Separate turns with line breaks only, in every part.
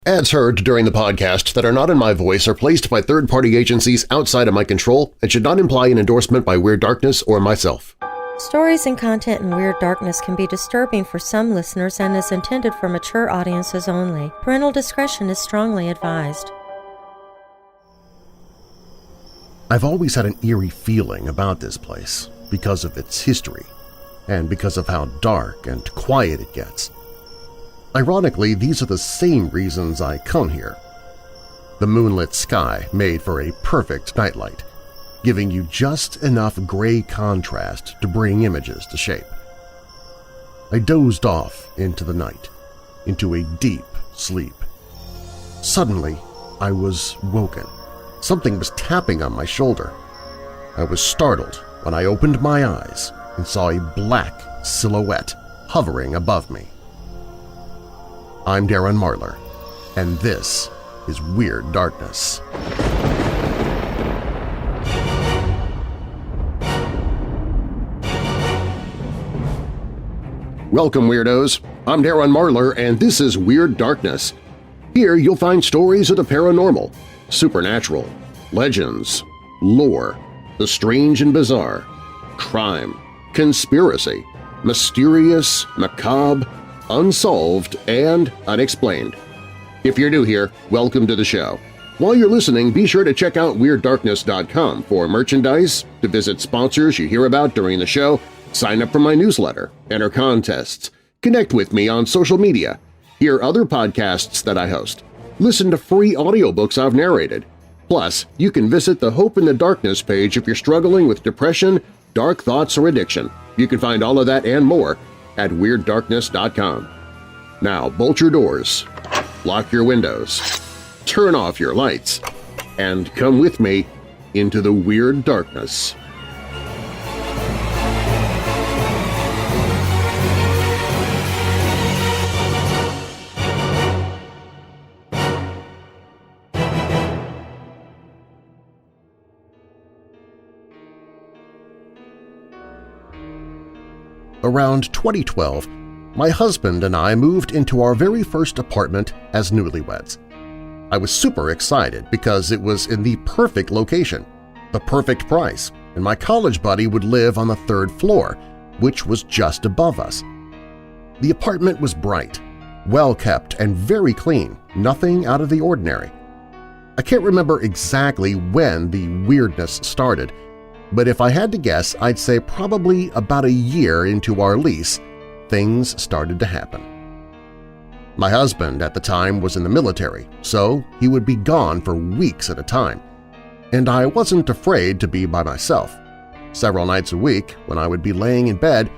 Ads heard during the podcast that are not in my voice are placed by third-party agencies outside of my control and should not imply an endorsement by Weird Darkness or myself.
Stories and content in Weird Darkness can be disturbing for some listeners and is intended for mature audiences only. Parental discretion is strongly advised.
I've always had an eerie feeling about this place because of its history and because of how dark and quiet it gets. Ironically, these are the same reasons I come here. The moonlit sky made for a perfect nightlight, giving you just enough gray contrast to bring images to shape. I dozed off into the night, into a deep sleep. Suddenly, I was woken. Something was tapping on my shoulder. I was startled when I opened my eyes and saw a black silhouette hovering above me. I'm Darren Marlar, and this is Weird Darkness. Welcome, Weirdos! I'm Darren Marlar, and this is Weird Darkness. Here you'll find stories of the paranormal, supernatural, legends, lore, the strange and bizarre, crime, conspiracy, mysterious, macabre, unsolved, and unexplained. If you're new here, welcome to the show. While you're listening, be sure to check out WeirdDarkness.com for merchandise, to visit sponsors you hear about during the show, sign up for my newsletter, enter contests, connect with me on social media, hear other podcasts that I host, listen to free audiobooks I've narrated. Plus, you can visit the Hope in the Darkness page if you're struggling with depression, dark thoughts, or addiction. You can find all of that and more at WeirdDarkness.com. Now bolt your doors, lock your windows, turn off your lights, and come with me into the Weird Darkness. Around 2012, my husband and I moved into our very first apartment as newlyweds. I was super excited because it was in the perfect location, the perfect price, and my college buddy would live on the third floor, which was just above us. The apartment was bright, well-kept, and very clean, nothing out of the ordinary. I can't remember exactly when the weirdness started, but if I had to guess, I'd say probably about a year into our lease, things started to happen. My husband at the time was in the military, so he would be gone for weeks at a time, and I wasn't afraid to be by myself. Several nights a week, when I would be laying in bed,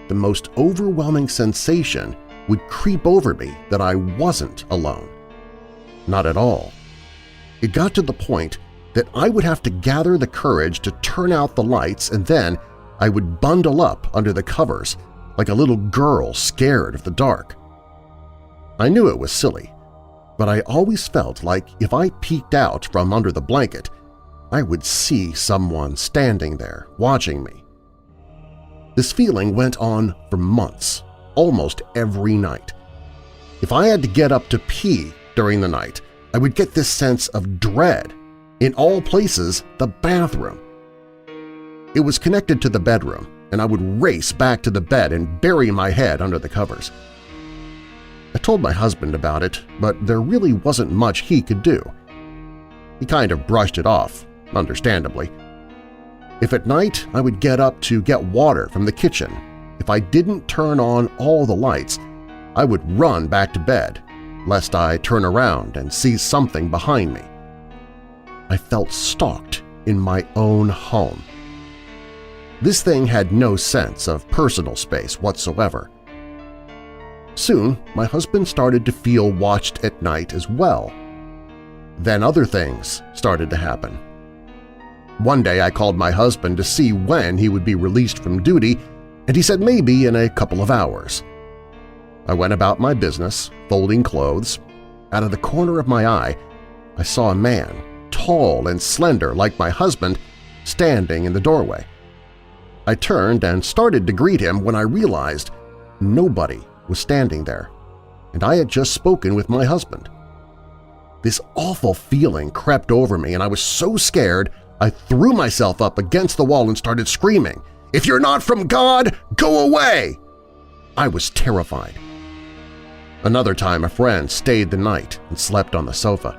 the most overwhelming sensation would creep over me that I wasn't alone. Not at all. It got to the point that I would have to gather the courage to turn out the lights, and then I would bundle up under the covers like a little girl scared of the dark. I knew it was silly, but I always felt like if I peeked out from under the blanket, I would see someone standing there watching me. This feeling went on for months, almost every night. If I had to get up to pee during the night, I would get this sense of dread. In all places, the bathroom. It was connected to the bedroom, and I would race back to the bed and bury my head under the covers. I told my husband about it, but there really wasn't much he could do. He kind of brushed it off, understandably. If at night I would get up to get water from the kitchen, if I didn't turn on all the lights, I would run back to bed, lest I turn around and see something behind me. I felt stalked in my own home. This thing had no sense of personal space whatsoever. Soon, my husband started to feel watched at night as well. Then other things started to happen. One day I called my husband to see when he would be released from duty, and he said maybe in a couple of hours. I went about my business, folding clothes. Out of the corner of my eye, I saw a man, tall and slender like my husband, standing in the doorway. I turned and started to greet him when I realized nobody was standing there, and I had just spoken with my husband. This awful feeling crept over me, and I was so scared I threw myself up against the wall and started screaming, "If you're not from God, go away!" I was terrified. Another time a friend stayed the night and slept on the sofa.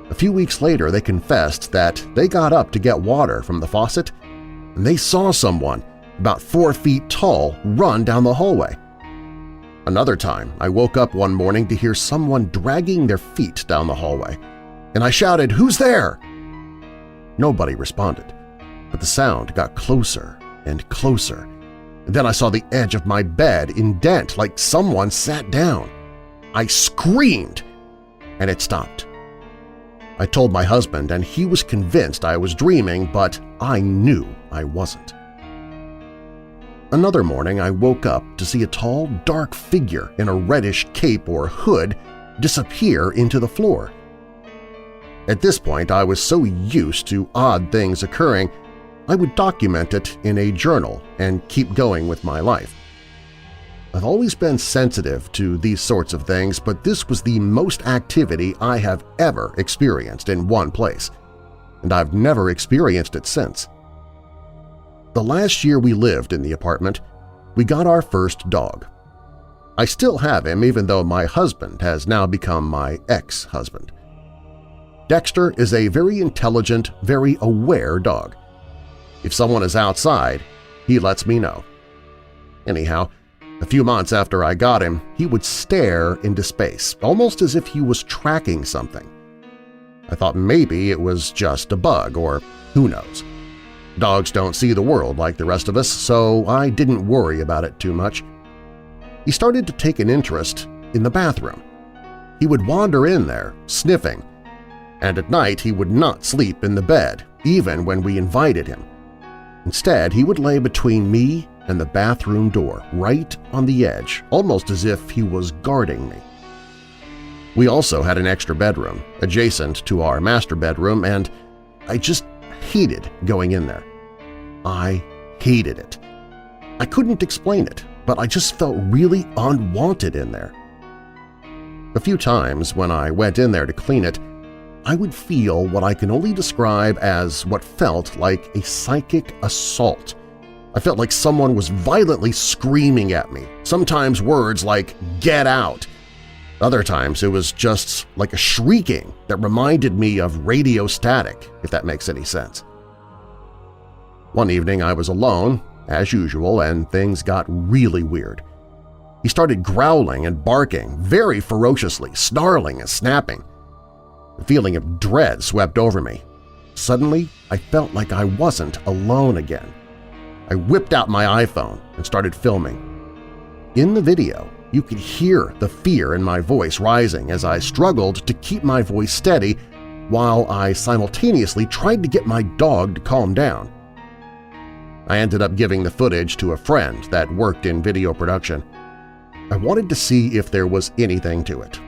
A few weeks later they confessed that they got up to get water from the faucet and they saw someone about 4 feet tall run down the hallway. Another time I woke up one morning to hear someone dragging their feet down the hallway, and I shouted, "Who's there?" Nobody responded, but the sound got closer and closer. And then I saw the edge of my bed indent like someone sat down. I screamed, and it stopped. I told my husband, and he was convinced I was dreaming, but I knew I wasn't. Another morning I woke up to see a tall, dark figure in a reddish cape or hood disappear into the floor. At this point I was so used to odd things occurring, I would document it in a journal and keep going with my life. I've always been sensitive to these sorts of things, but this was the most activity I have ever experienced in one place, and I've never experienced it since. The last year we lived in the apartment, we got our first dog. I still have him even though my husband has now become my ex-husband. Dexter is a very intelligent, very aware dog. If someone is outside, he lets me know. Anyhow, a few months after I got him, he would stare into space, almost as if he was tracking something. I thought maybe it was just a bug, or who knows. Dogs don't see the world like the rest of us, so I didn't worry about it too much. He started to take an interest in the bathroom. He would wander in there, sniffing, and at night he would not sleep in the bed, even when we invited him. Instead, he would lay between me and the bathroom door, right on the edge, almost as if he was guarding me. We also had an extra bedroom, adjacent to our master bedroom, and I just hated going in there. I hated it. I couldn't explain it, but I just felt really unwanted in there. A few times when I went in there to clean it, I would feel what I can only describe as what felt like a psychic assault. I felt like someone was violently screaming at me, sometimes words like "get out." Other times it was just like a shrieking that reminded me of radio static, if that makes any sense. One evening I was alone, as usual, and things got really weird. He started growling and barking very ferociously, snarling and snapping. A feeling of dread swept over me. Suddenly, I felt like I wasn't alone again. I whipped out my iPhone and started filming. In the video, you could hear the fear in my voice rising as I struggled to keep my voice steady while I simultaneously tried to get my dog to calm down. I ended up giving the footage to a friend that worked in video production. I wanted to see if there was anything to it.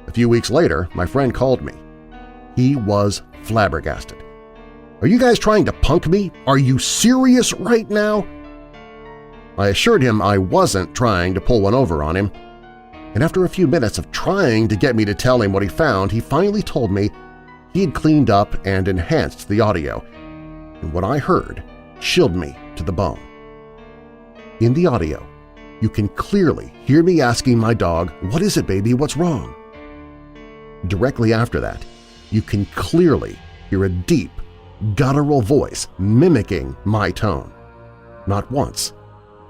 A few weeks later, my friend called me. He was flabbergasted. "Are you guys trying to punk me? Are you serious right now?" I assured him I wasn't trying to pull one over on him, and after a few minutes of trying to get me to tell him what he found, he finally told me he had cleaned up and enhanced the audio, and what I heard chilled me to the bone. In the audio, you can clearly hear me asking my dog, "What is it, baby? What's wrong?" Directly after that, you can clearly hear a deep, guttural voice mimicking my tone. Not once,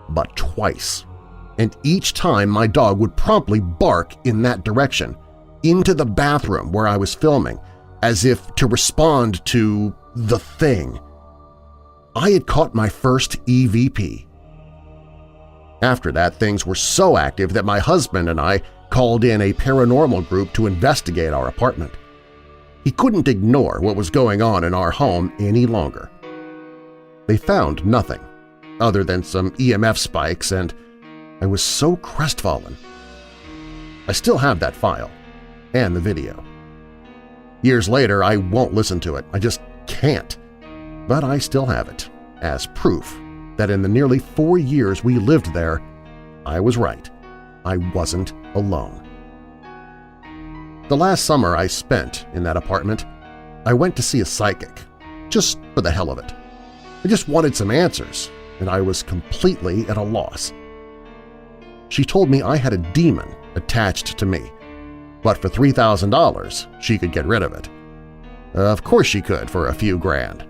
but twice. And each time my dog would promptly bark in that direction, into the bathroom where I was filming, as if to respond to the thing. I had caught my first EVP. After that, things were so active that my husband and I called in a paranormal group to investigate our apartment. He couldn't ignore what was going on in our home any longer. They found nothing other than some EMF spikes, and I was so crestfallen. I still have that file and the video. Years later, I won't listen to it. I just can't. But I still have it as proof that in the nearly 4 years we lived there, I was right. I wasn't alone. The last summer I spent in that apartment, I went to see a psychic, just for the hell of it. I just wanted some answers, and I was completely at a loss. She told me I had a demon attached to me, but for $3,000 she could get rid of it. Of course she could for a few grand.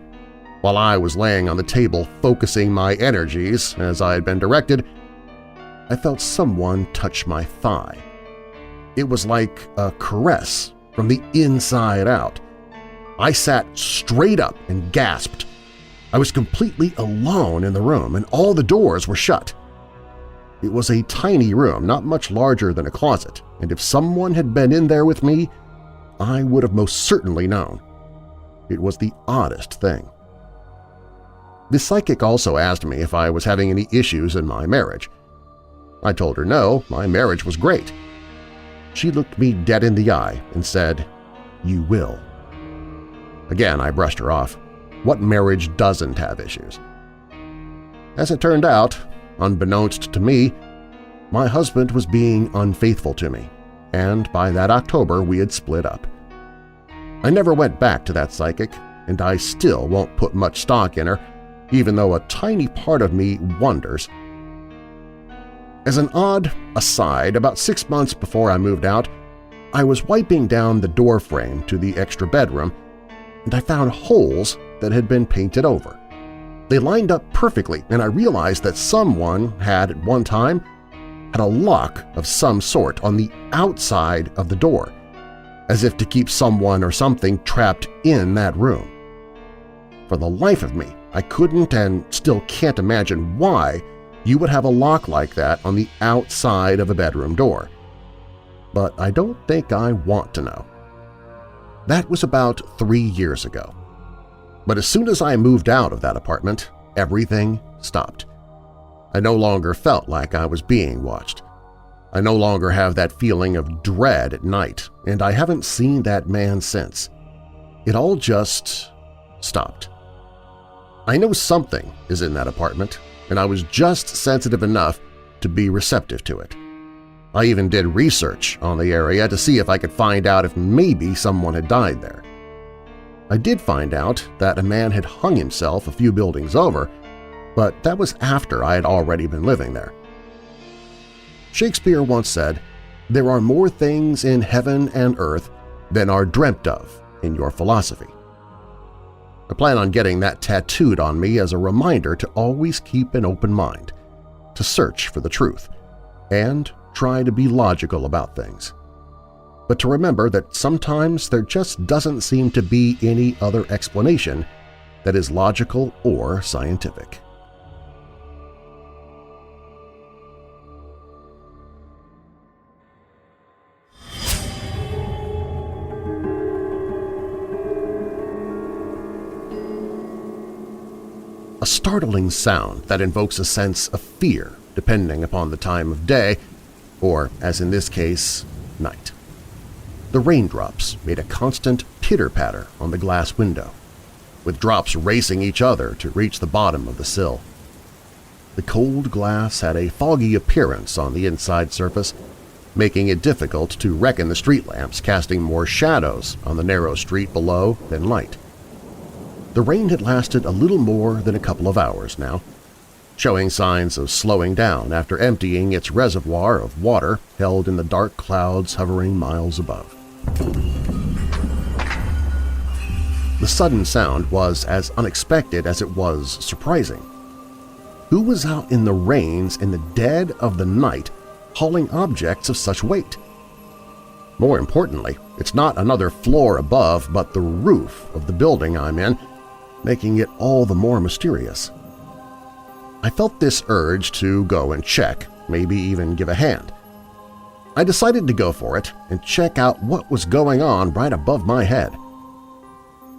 While I was laying on the table focusing my energies as I had been directed, I felt someone touch my thigh. It was like a caress from the inside out. I sat straight up and gasped. I was completely alone in the room, and all the doors were shut. It was a tiny room, not much larger than a closet, and if someone had been in there with me, I would have most certainly known. It was the oddest thing. The psychic also asked me if I was having any issues in my marriage. I told her no, my marriage was great. She looked me dead in the eye and said, "You will." Again, I brushed her off. What marriage doesn't have issues? As it turned out, unbeknownst to me, my husband was being unfaithful to me, and by that October we had split up. I never went back to that psychic, and I still won't put much stock in her, even though a tiny part of me wonders. As an odd aside, about 6 months before I moved out, I was wiping down the door frame to the extra bedroom, and I found holes that had been painted over. They lined up perfectly, and I realized that someone had at one time had a lock of some sort on the outside of the door, as if to keep someone or something trapped in that room. For the life of me, I couldn't and still can't imagine why you would have a lock like that on the outside of a bedroom door. But I don't think I want to know. That was about 3 years ago. But as soon as I moved out of that apartment, everything stopped. I no longer felt like I was being watched. I no longer have that feeling of dread at night, and I haven't seen that man since. It all just stopped. I know something is in that apartment, and I was just sensitive enough to be receptive to it. I even did research on the area to see if I could find out if maybe someone had died there. I did find out that a man had hung himself a few buildings over, but that was after I had already been living there. Shakespeare once said, "There are more things in heaven and earth than are dreamt of in your philosophy." I plan on getting that tattooed on me as a reminder to always keep an open mind, to search for the truth, and try to be logical about things. But to remember that sometimes there just doesn't seem to be any other explanation that is logical or scientific. A startling sound that invokes a sense of fear depending upon the time of day, or, as in this case, night. The raindrops made a constant pitter-patter on the glass window, with drops racing each other to reach the bottom of the sill. The cold glass had a foggy appearance on the inside surface, making it difficult to reckon the street lamps casting more shadows on the narrow street below than light. The rain had lasted a little more than a couple of hours now, showing signs of slowing down after emptying its reservoir of water held in the dark clouds hovering miles above. The sudden sound was as unexpected as it was surprising. Who was out in the rains in the dead of the night hauling objects of such weight? More importantly, it's not another floor above but the roof of the building I'm in, making it all the more mysterious. I felt this urge to go and check, maybe even give a hand. I decided to go for it and check out what was going on right above my head.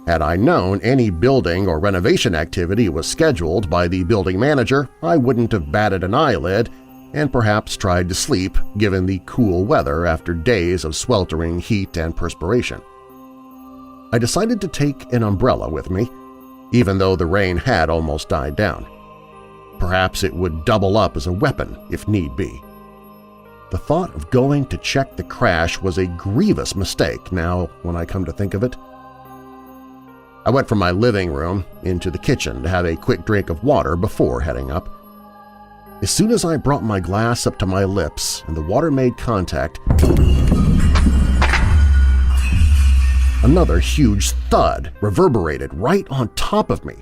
Had I known any building or renovation activity was scheduled by the building manager, I wouldn't have batted an eyelid and perhaps tried to sleep given the cool weather after days of sweltering heat and perspiration. I decided to take an umbrella with me, even though the rain had almost died down. Perhaps it would double up as a weapon if need be. The thought of going to check the crash was a grievous mistake now when I come to think of it. I went from my living room into the kitchen to have a quick drink of water before heading up. As soon as I brought my glass up to my lips and the water made contact, another huge thud reverberated right on top of me,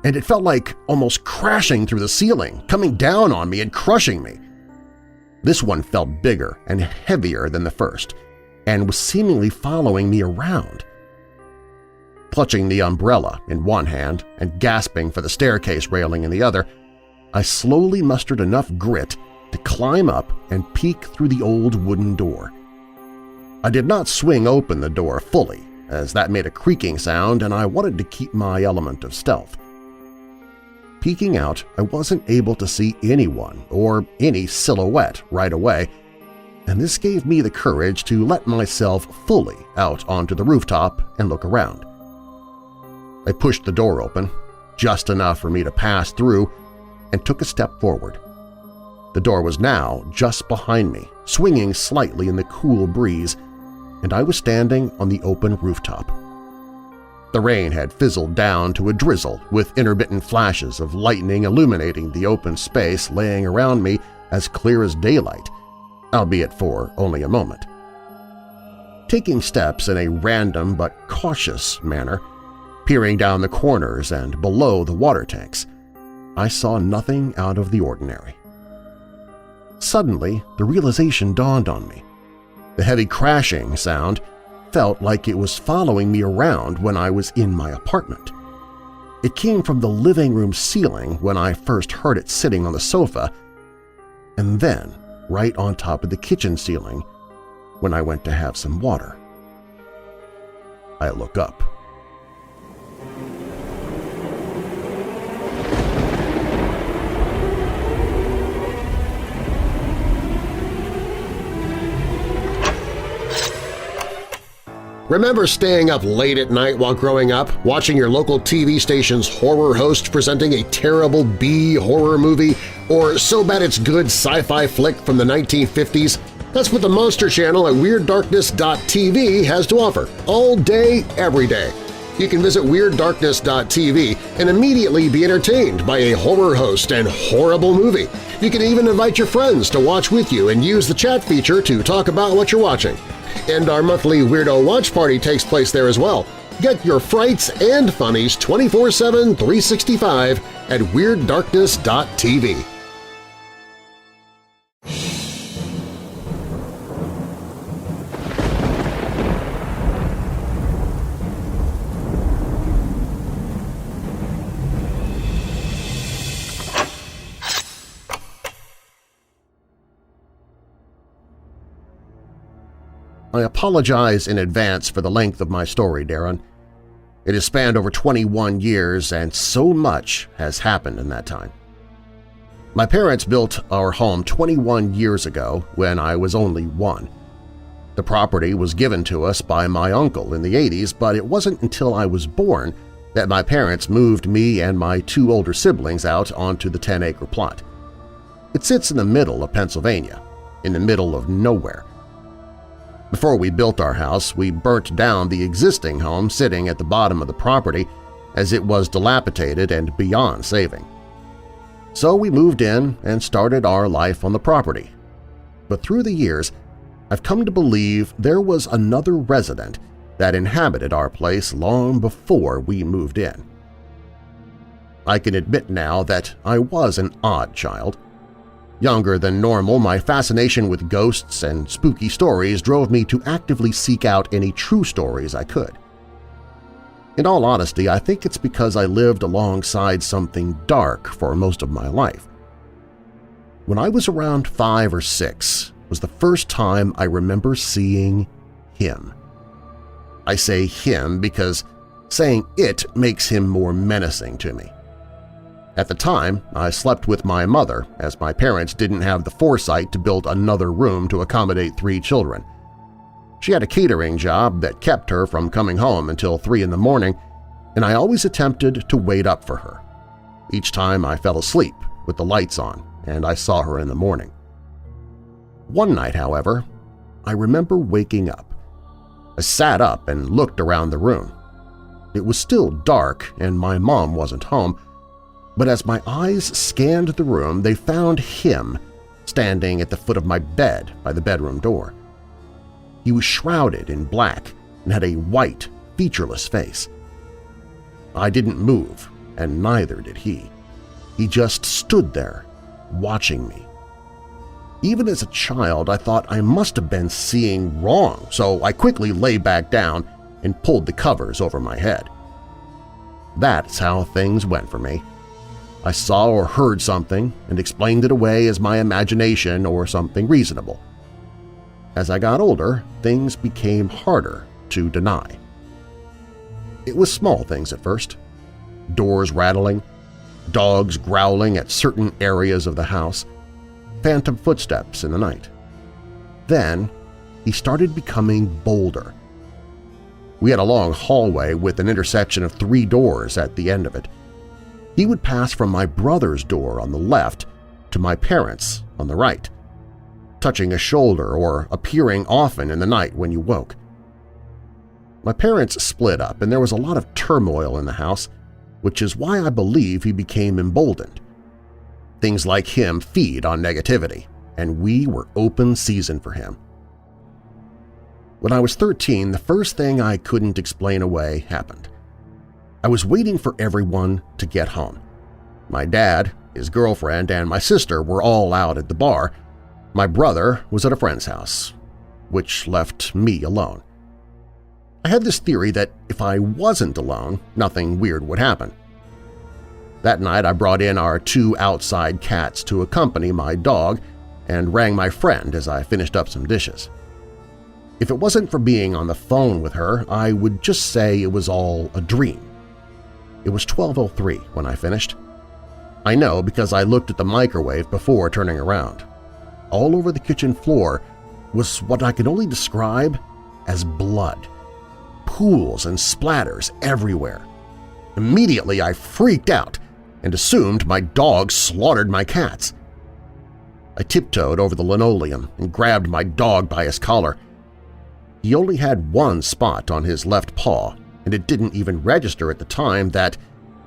and it felt like almost crashing through the ceiling, coming down on me and crushing me. This one felt bigger and heavier than the first, and was seemingly following me around. Clutching the umbrella in one hand and gasping for the staircase railing in the other, I slowly mustered enough grit to climb up and peek through the old wooden door. I did not swing open the door fully, as that made a creaking sound and I wanted to keep my element of stealth. Peeking out, I wasn't able to see anyone or any silhouette right away, and this gave me the courage to let myself fully out onto the rooftop and look around. I pushed the door open, just enough for me to pass through, and took a step forward. The door was now just behind me, swinging slightly in the cool breeze, and I was standing on the open rooftop. The rain had fizzled down to a drizzle with intermittent flashes of lightning illuminating the open space laying around me as clear as daylight, albeit for only a moment. Taking steps in a random but cautious manner, peering down the corners and below the water tanks, I saw nothing out of the ordinary. Suddenly, the realization dawned on me. The heavy crashing sound felt like it was following me around when I was in my apartment. It came from the living room ceiling when I first heard it sitting on the sofa, and then right on top of the kitchen ceiling when I went to have some water. I look up.
Remember staying up late at night while growing up, watching your local TV station's horror host presenting a terrible B-horror movie or so bad it's good sci-fi flick from the 1950s? That's what the Monster Channel at WeirdDarkness.tv has to offer, all day, every day. You can visit WeirdDarkness.tv and immediately be entertained by a horror host and horrible movie. You can even invite your friends to watch with you and use the chat feature to talk about what you're watching. And our monthly Weirdo Watch Party takes place there as well. Get your frights and funnies 24/7, 365 at WeirdDarkness.tv.
I apologize in advance for the length of my story, Darren. It has spanned over 21 years, and so much has happened in that time. My parents built our home 21 years ago when I was only 1. The property was given to us by my uncle in the 80s, but it wasn't until I was born that my parents moved me and my 2 older siblings out onto the 10-acre plot. It sits in the middle of Pennsylvania, in the middle of nowhere. Before we built our house, we burnt down the existing home sitting at the bottom of the property as it was dilapidated and beyond saving. So we moved in and started our life on the property. But through the years, I've come to believe there was another resident that inhabited our place long before we moved in. I can admit now that I was an odd child. Younger than normal, my fascination with ghosts and spooky stories drove me to actively seek out any true stories I could. In all honesty, I think it's because I lived alongside something dark for most of my life. When I was around 5 or 6 was the first time I remember seeing him. I say him because saying it makes him more menacing to me. At the time, I slept with my mother as my parents didn't have the foresight to build another room to accommodate 3 children. She had a catering job that kept her from coming home until 3 in the morning, and I always attempted to wait up for her. Each time I fell asleep with the lights on and I saw her in the morning. One night, however, I remember waking up. I sat up and looked around the room. It was still dark and my mom wasn't home, but as my eyes scanned the room, they found him standing at the foot of my bed by the bedroom door. He was shrouded in black and had a white, featureless face. I didn't move, and neither did he. He just stood there, watching me. Even as a child, I thought I must have been seeing wrong, so I quickly lay back down and pulled the covers over my head. That's how things went for me. I saw or heard something and explained it away as my imagination or something reasonable. As I got older, things became harder to deny. It was small things at first. Doors rattling, dogs growling at certain areas of the house, phantom footsteps in the night. Then he started becoming bolder. We had a long hallway with an intersection of 3 doors at the end of it. He would pass from my brother's door on the left to my parents' on the right, touching a shoulder or appearing often in the night when you woke. My parents split up and there was a lot of turmoil in the house, which is why I believe he became emboldened. Things like him feed on negativity, and we were open season for him. When I was 13, the first thing I couldn't explain away happened. I was waiting for everyone to get home. My dad, his girlfriend, and my sister were all out at the bar. My brother was at a friend's house, which left me alone. I had this theory that if I wasn't alone, nothing weird would happen. That night I brought in our 2 outside cats to accompany my dog and rang my friend as I finished up some dishes. If it wasn't for being on the phone with her, I would just say it was all a dream. It was 12:03 when I finished. I know because I looked at the microwave before turning around. All over the kitchen floor was what I could only describe as blood. Pools and splatters everywhere. Immediately I freaked out and assumed my dog slaughtered my cats. I tiptoed over the linoleum and grabbed my dog by his collar. He only had one spot on his left paw, and it didn't even register at the time that,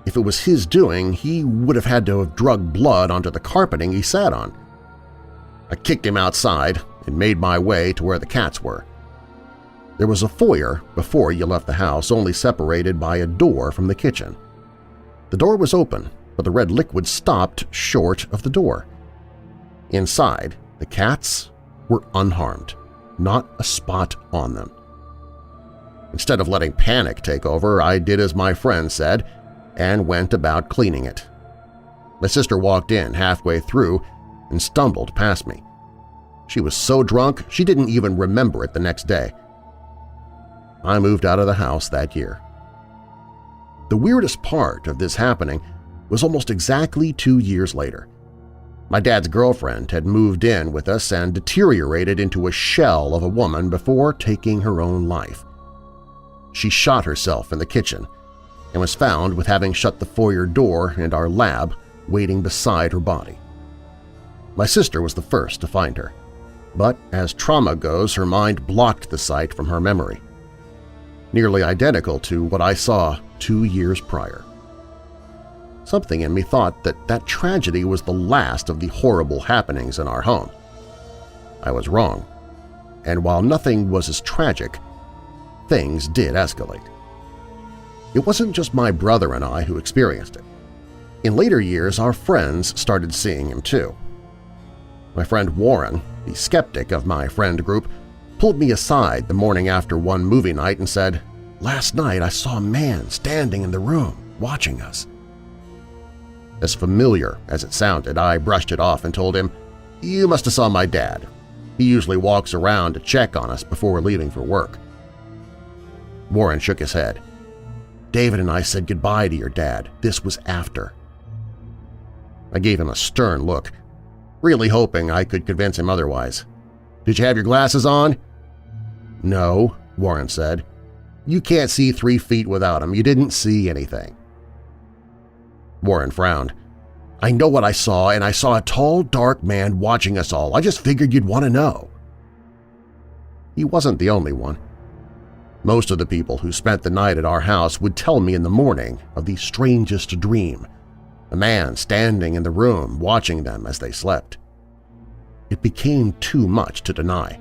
if it was his doing, he would have had to have drugged blood onto the carpeting he sat on. I kicked him outside and made my way to where the cats were. There was a foyer before you left the house, only separated by a door from the kitchen. The door was open, but the red liquid stopped short of the door. Inside, the cats were unharmed, not a spot on them. Instead of letting panic take over, I did as my friend said and went about cleaning it. My sister walked in halfway through and stumbled past me. She was so drunk she didn't even remember it the next day. I moved out of the house that year. The weirdest part of this happening was almost exactly 2 years later. My dad's girlfriend had moved in with us and deteriorated into a shell of a woman before taking her own life. She shot herself in the kitchen and was found with having shut the foyer door and our lab waiting beside her body. My sister was the first to find her, but as trauma goes, her mind blocked the sight from her memory. Nearly identical to what I saw 2 years prior. Something in me thought that that tragedy was the last of the horrible happenings in our home. I was wrong, and while nothing was as tragic, things did escalate. It wasn't just my brother and I who experienced it. In later years, our friends started seeing him too. My friend Warren, the skeptic of my friend group, pulled me aside the morning after one movie night and said, "Last night I saw a man standing in the room, watching us." As familiar as it sounded, I brushed it off and told him, "You must have saw my dad. He usually walks around to check on us before leaving for work." Warren shook his head. "David and I said goodbye to your dad. This was after." I gave him a stern look, really hoping I could convince him otherwise. "Did you have your glasses on?" "No," Warren said. "You can't see 3 feet without them. You didn't see anything." Warren frowned. I know what I saw, and I saw a tall, dark man watching us all. I just figured you'd want to know." He wasn't the only one. Most of the people who spent the night at our house would tell me in the morning of the strangest dream, a man standing in the room watching them as they slept. It became too much to deny.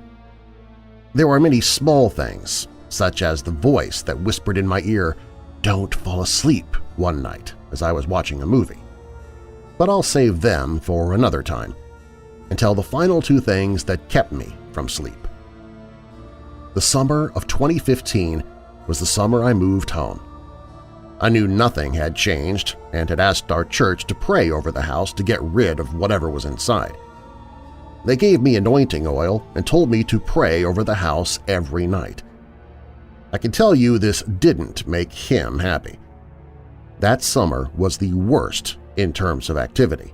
There were many small things, such as the voice that whispered in my ear, "Don't fall asleep," one night as I was watching a movie. But I'll save them for another time, until the final two things that kept me from sleep. The summer of 2015 was the summer I moved home. I knew nothing had changed and had asked our church to pray over the house to get rid of whatever was inside. They gave me anointing oil and told me to pray over the house every night. I can tell you this didn't make him happy. That summer was the worst in terms of activity.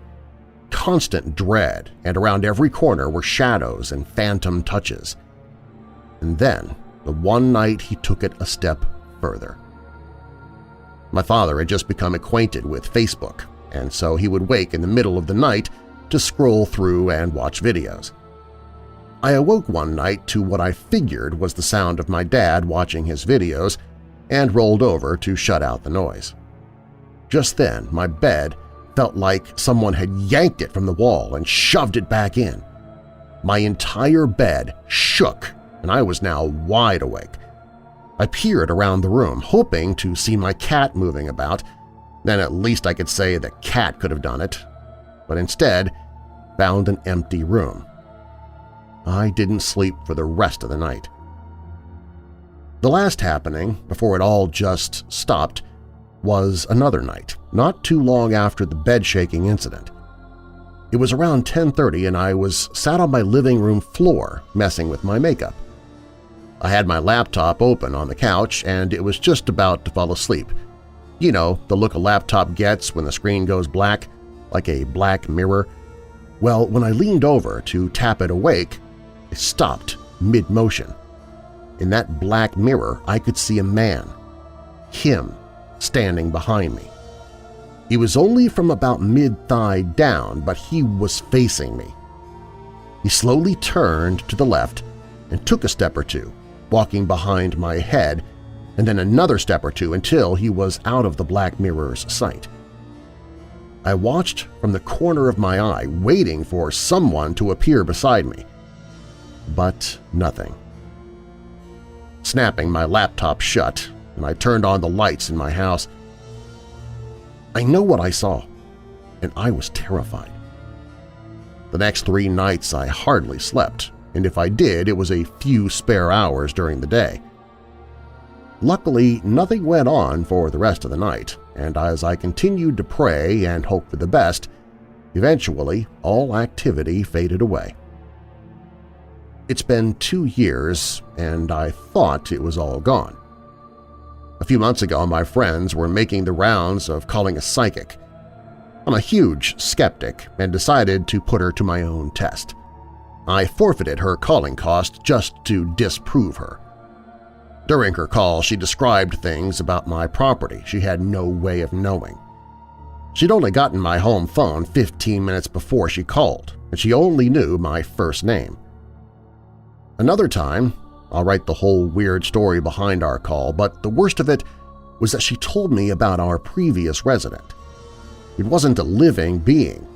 Constant dread, and around every corner were shadows and phantom touches. And then, the one night he took it a step further. My father had just become acquainted with Facebook, and so he would wake in the middle of the night to scroll through and watch videos. I awoke one night to what I figured was the sound of my dad watching his videos and rolled over to shut out the noise. Just then, my bed felt like someone had yanked it from the wall and shoved it back in. My entire bed shook, and I was now wide awake. I peered around the room, hoping to see my cat moving about, then at least I could say the cat could have done it, but instead found an empty room. I didn't sleep for the rest of the night. The last happening, before it all just stopped, was another night, not too long after the bed-shaking incident. It was around 10:30 and I was sat on my living room floor messing with my makeup. I had my laptop open on the couch and it was just about to fall asleep. You know, the look a laptop gets when the screen goes black, like a black mirror. Well, when I leaned over to tap it awake, it stopped mid-motion. In that black mirror, I could see a man, him, standing behind me. He was only from about mid-thigh down, but he was facing me. He slowly turned to the left and took a step or two, walking behind my head, and then another step or two until he was out of the black mirror's sight. I watched from the corner of my eye, waiting for someone to appear beside me. But nothing. Snapping my laptop shut, and I turned on the lights in my house. I know what I saw, and I was terrified. The next 3 nights I hardly slept, and if I did, it was a few spare hours during the day. Luckily, nothing went on for the rest of the night, and as I continued to pray and hope for the best, eventually all activity faded away. It's been 2 years, and I thought it was all gone. A few months ago, my friends were making the rounds of calling a psychic. I'm a huge skeptic and decided to put her to my own test. I forfeited her calling cost just to disprove her. During her call, she described things about my property she had no way of knowing. She'd only gotten my home phone 15 minutes before she called, and she only knew my first name. Another time, I'll write the whole weird story behind our call, but the worst of it was that she told me about our previous resident. It wasn't a living being.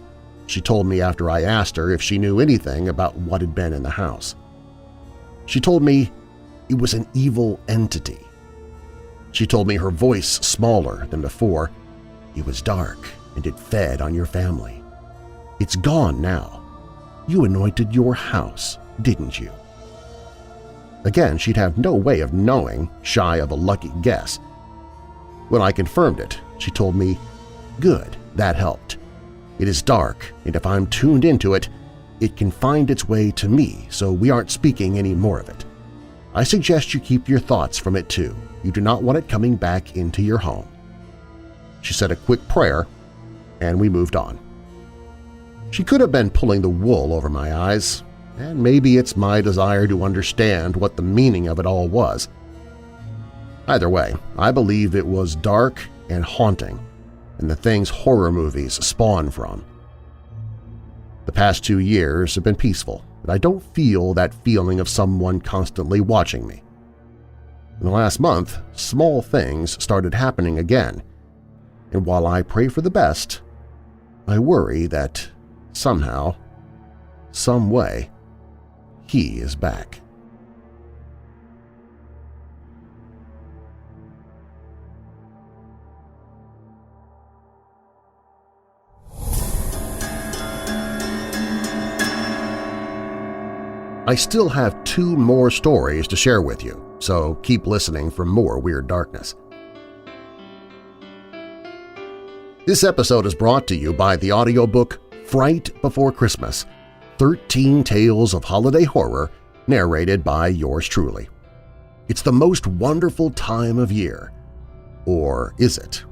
She told me after I asked her if she knew anything about what had been in the house. She told me it was an evil entity. She told me her voice smaller than before. It was dark and it fed on your family. It's gone now. You anointed your house, didn't you? Again, she'd have no way of knowing, shy of a lucky guess. When I confirmed it, she told me, "Good, that helped. It is dark, and if I'm tuned into it, it can find its way to me, so we aren't speaking any more of it. I suggest you keep your thoughts from it too. You do not want it coming back into your home." She said a quick prayer, and we moved on. She could have been pulling the wool over my eyes, and maybe it's my desire to understand what the meaning of it all was. Either way, I believe it was dark and haunting, and the things horror movies spawn from. The past 2 years have been peaceful, and I don't feel that feeling of someone constantly watching me. In the last month, small things started happening again, and while I pray for the best, I worry that somehow, some way, he is back. I still have 2 more stories to share with you, so keep listening for more Weird Darkness. This episode is brought to you by the audiobook Fright Before Christmas, 13 Tales of Holiday Horror, narrated by yours truly. It's the most wonderful time of year. Or is it?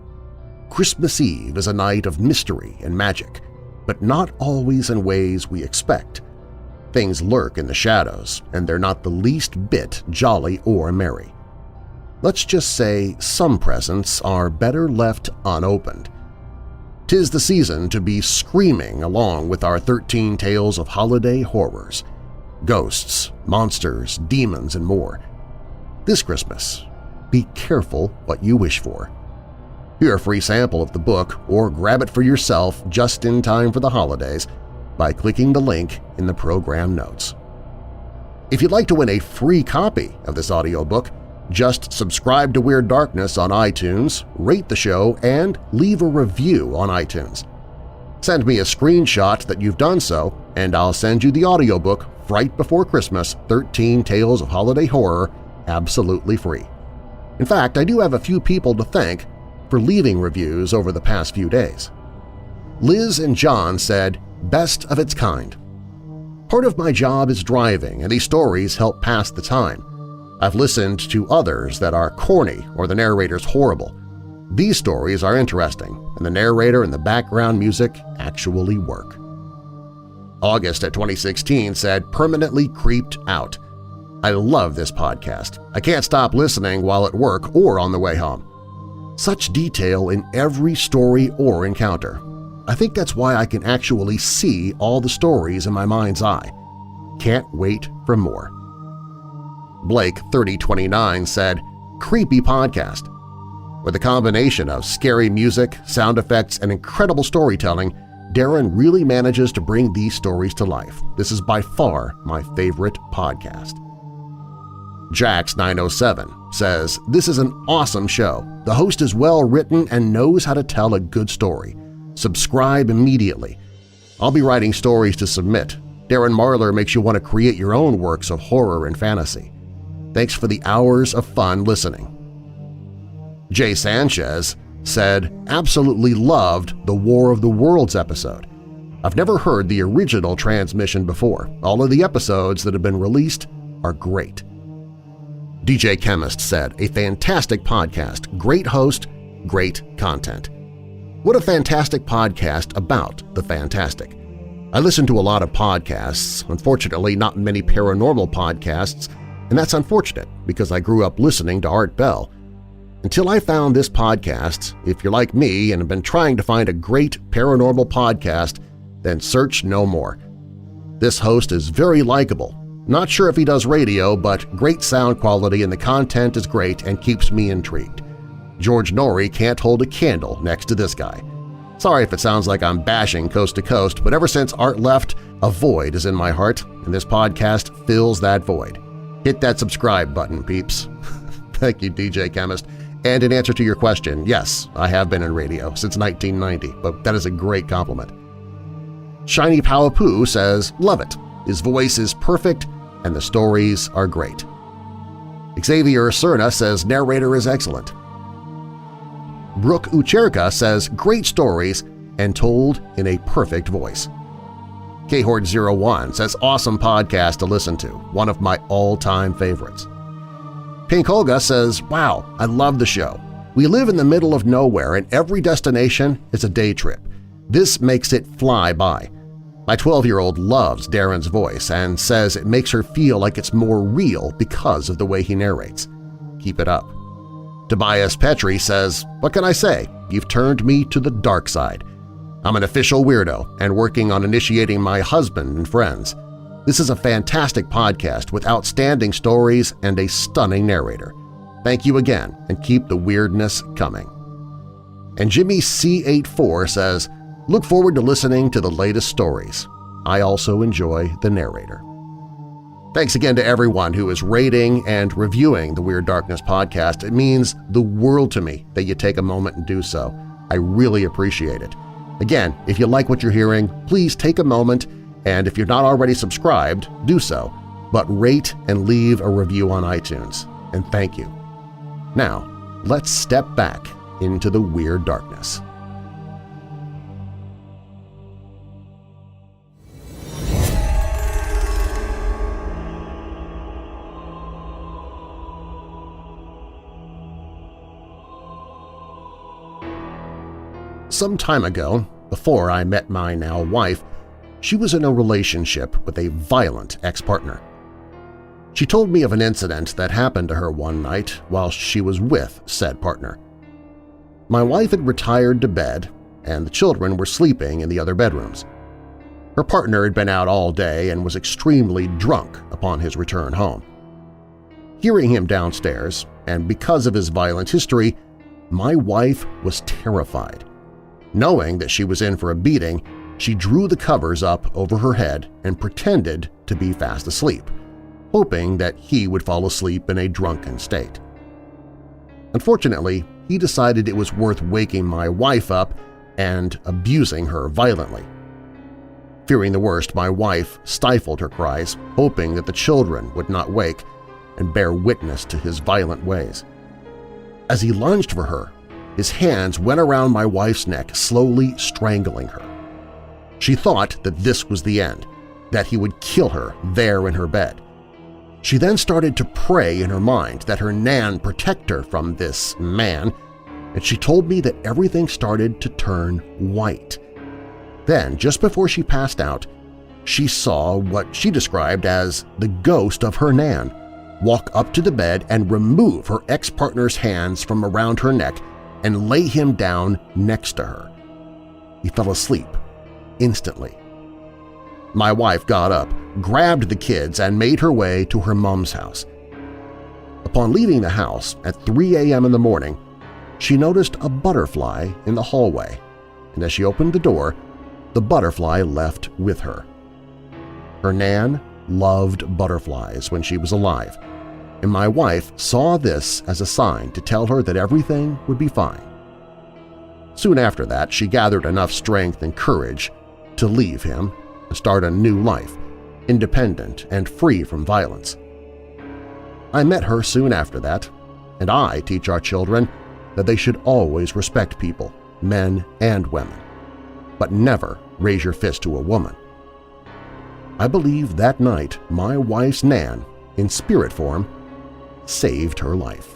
Christmas Eve is a night of mystery and magic, but not always in ways we expect. Things lurk in the shadows, and they're not the least bit jolly or merry. Let's just say some presents are better left unopened. 'Tis the season to be screaming along with our 13 tales of holiday horrors – ghosts, monsters, demons, and more. This Christmas, be careful what you wish for. Hear a free sample of the book or grab it for yourself just in time for the holidays by clicking the link in the program notes. If you'd like to win a free copy of this audiobook, just subscribe to Weird Darkness on iTunes, rate the show, and leave a review on iTunes. Send me a screenshot that you've done so, and I'll send you the audiobook Fright Before Christmas, 13 Tales of Holiday Horror, absolutely free. In fact, I do have a few people to thank for leaving reviews over the past few days. Liz and John said, "Best of its kind. Part of my job is driving, and these stories help pass the time. I've listened to others that are corny or the narrator's horrible. These stories are interesting, and the narrator and the background music actually work." August at 2016 said, "Permanently creeped out. I love this podcast. I can't stop listening while at work or on the way home. Such detail in every story or encounter. I think that's why I can actually see all the stories in my mind's eye. Can't wait for more." Blake 3029 said, "Creepy podcast. With a combination of scary music, sound effects, and incredible storytelling, Darren really manages to bring these stories to life. This is by far my favorite podcast." Jax907 says, "This is an awesome show. The host is well-written and knows how to tell a good story. Subscribe immediately. I'll be writing stories to submit. Darren Marlar makes you want to create your own works of horror and fantasy. Thanks for the hours of fun listening." Jay Sanchez said, "Absolutely loved the War of the Worlds episode. I've never heard the original transmission before. All of the episodes that have been released are great." DJ Chemist said, "A fantastic podcast, great host, great content. What a fantastic podcast about the fantastic. I listen to a lot of podcasts, unfortunately not many paranormal podcasts, and that's unfortunate because I grew up listening to Art Bell. Until I found this podcast, if you're like me and have been trying to find a great paranormal podcast, then search no more. This host is very likable. Not sure if he does radio, but great sound quality and the content is great and keeps me intrigued. George Norrie can't hold a candle next to this guy. Sorry if it sounds like I'm bashing Coast to Coast, but ever since Art left, a void is in my heart, and this podcast fills that void. Hit that subscribe button, peeps." Thank you, DJ Chemist. And in answer to your question, yes, I have been in radio since 1990, but that is a great compliment. Shiny Powapoo says, "Love it. His voice is perfect and the stories are great." Xavier Cerna says, "Narrator is excellent." Brooke Ucherka says, "Great stories and told in a perfect voice." Khord01 says, "Awesome podcast to listen to, one of my all-time favorites." Pink Olga says, "Wow, I love the show. We live in the middle of nowhere and every destination is a day trip. This makes it fly by. My 12-year-old loves Darren's voice and says it makes her feel like it's more real because of the way he narrates. Keep it up." Tobias Petri says, "What can I say? you've turned me to the dark side. I'm an official weirdo and working on initiating my husband and friends. This is a fantastic podcast with outstanding stories and a stunning narrator. Thank you again, and keep the weirdness coming." And Jimmy C84 says, "Look forward to listening to the latest stories. I also enjoy the narrator." Thanks again to everyone who is rating and reviewing the Weird Darkness podcast. It means the world to me that you take a moment and do so. I really appreciate it. Again, if you like what you're hearing, please take a moment, and if you're not already subscribed, do so, but rate and leave a review on iTunes. And thank you. Now, let's step back into the Weird Darkness. Some time ago, before I met my now wife, she was in a relationship with a violent ex-partner. She told me of an incident that happened to her one night while she was with said partner. My wife had retired to bed, and the children were sleeping in the other bedrooms. Her partner had been out all day and was extremely drunk upon his return home. Hearing him downstairs, and because of his violent history, my wife was terrified. Knowing that she was in for a beating, she drew the covers up over her head and pretended to be fast asleep, hoping that he would fall asleep in a drunken state. Unfortunately, he decided it was worth waking my wife up and abusing her violently. Fearing the worst, my wife stifled her cries, hoping that the children would not wake and bear witness to his violent ways. As he lunged for her, his hands went around my wife's neck, slowly strangling her. She thought that this was the end, that he would kill her there in her bed. She then started to pray in her mind that her Nan protect her from this man, and she told me that everything started to turn white. Then, just before she passed out, she saw what she described as the ghost of her Nan walk up to the bed and remove her ex-partner's hands from around her neck and lay him down next to her. He fell asleep instantly. My wife got up, grabbed the kids, and made her way to her mom's house. Upon leaving the house at 3 a.m. in the morning, she noticed a butterfly in the hallway, and as she opened the door, the butterfly left with her. Her Nan loved butterflies when she was alive, and my wife saw this as a sign to tell her that everything would be fine. Soon after that, she gathered enough strength and courage to leave him and start a new life, independent and free from violence. I met her soon after that, and I teach our children that they should always respect people, men and women, but never raise your fist to a woman. I believe that night my wife's Nan, in spirit form, saved her life.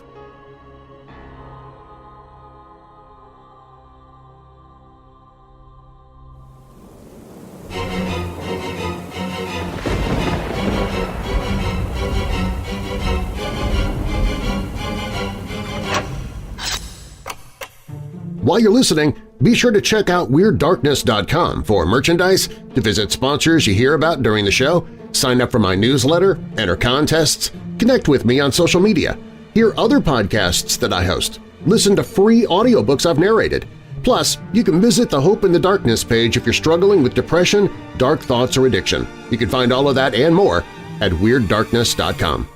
While you're listening, be sure to check out WeirdDarkness.com for merchandise, to visit sponsors you hear about during the show, sign up for my newsletter, enter contests, connect with me on social media, hear other podcasts that I host, listen to free audiobooks I've narrated. Plus, you can visit the Hope in the Darkness page if you're struggling with depression, dark thoughts, or addiction. You can find all of that and more at WeirdDarkness.com.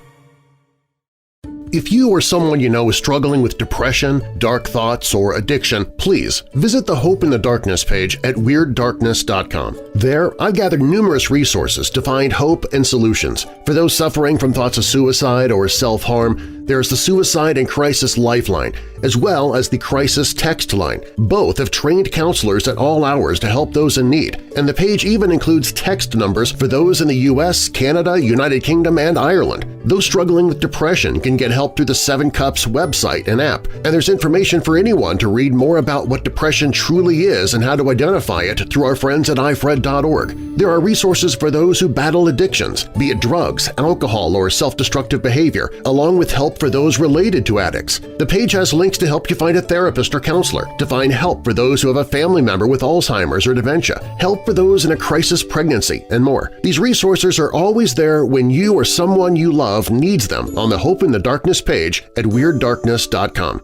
If you or someone you know is struggling with depression, dark thoughts, or addiction, please visit the Hope in the Darkness page at WeirdDarkness.com. There, I've gathered numerous resources to find hope and solutions. For those suffering from thoughts of suicide or self-harm, there's the Suicide and Crisis Lifeline, as well as the Crisis Text Line. Both have trained counselors at all hours to help those in need, and the page even includes text numbers for those in the U.S., Canada, United Kingdom, and Ireland. Those struggling with depression can get help through the 7 Cups website and app, and there's information for anyone to read more about what depression truly is and how to identify it through our friends at ifred.org. There are resources for those who battle addictions, be it drugs, alcohol, or self-destructive behavior, along with help help for those related to addicts. The page has links to help you find a therapist or counselor, to find help for those who have a family member with Alzheimer's or dementia, help for those in a crisis pregnancy, and more. These resources are always there when you or someone you love needs them on the Hope in the Darkness page at WeirdDarkness.com.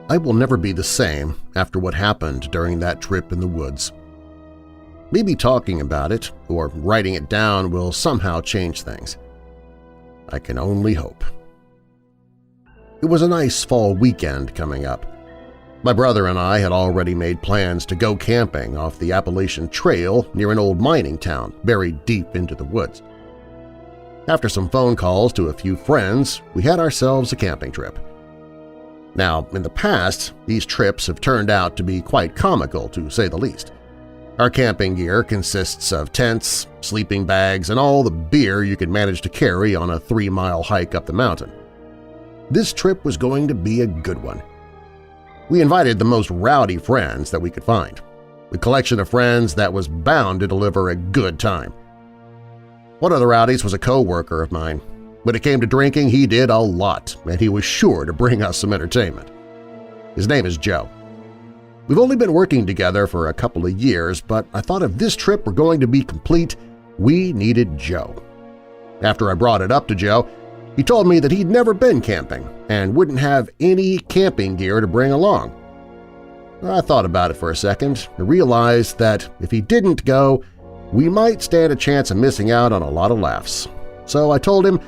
I will never be the same after what happened during that trip in the woods. Maybe talking about it or writing it down will somehow change things. I can only hope. It was a nice fall weekend coming up. My brother and I had already made plans to go camping off the Appalachian Trail near an old mining town buried deep into the woods. After some phone calls to a few friends, we had ourselves a camping trip. Now, in the past, these trips have turned out to be quite comical, to say the least. Our camping gear consists of tents, sleeping bags, and all the beer you can manage to carry on a 3-mile hike up the mountain. This trip was going to be a good one. We invited the most rowdy friends that we could find, a collection of friends that was bound to deliver a good time. One of the rowdies was a co-worker of mine. When it came to drinking, he did a lot, and he was sure to bring us some entertainment. His name is Joe. We've only been working together for a couple of years, but I thought if this trip were going to be complete, we needed Joe. After I brought it up to Joe, he told me that he'd never been camping and wouldn't have any camping gear to bring along. I thought about it for a second and realized that if he didn't go, we might stand a chance of missing out on a lot of laughs. So I told him,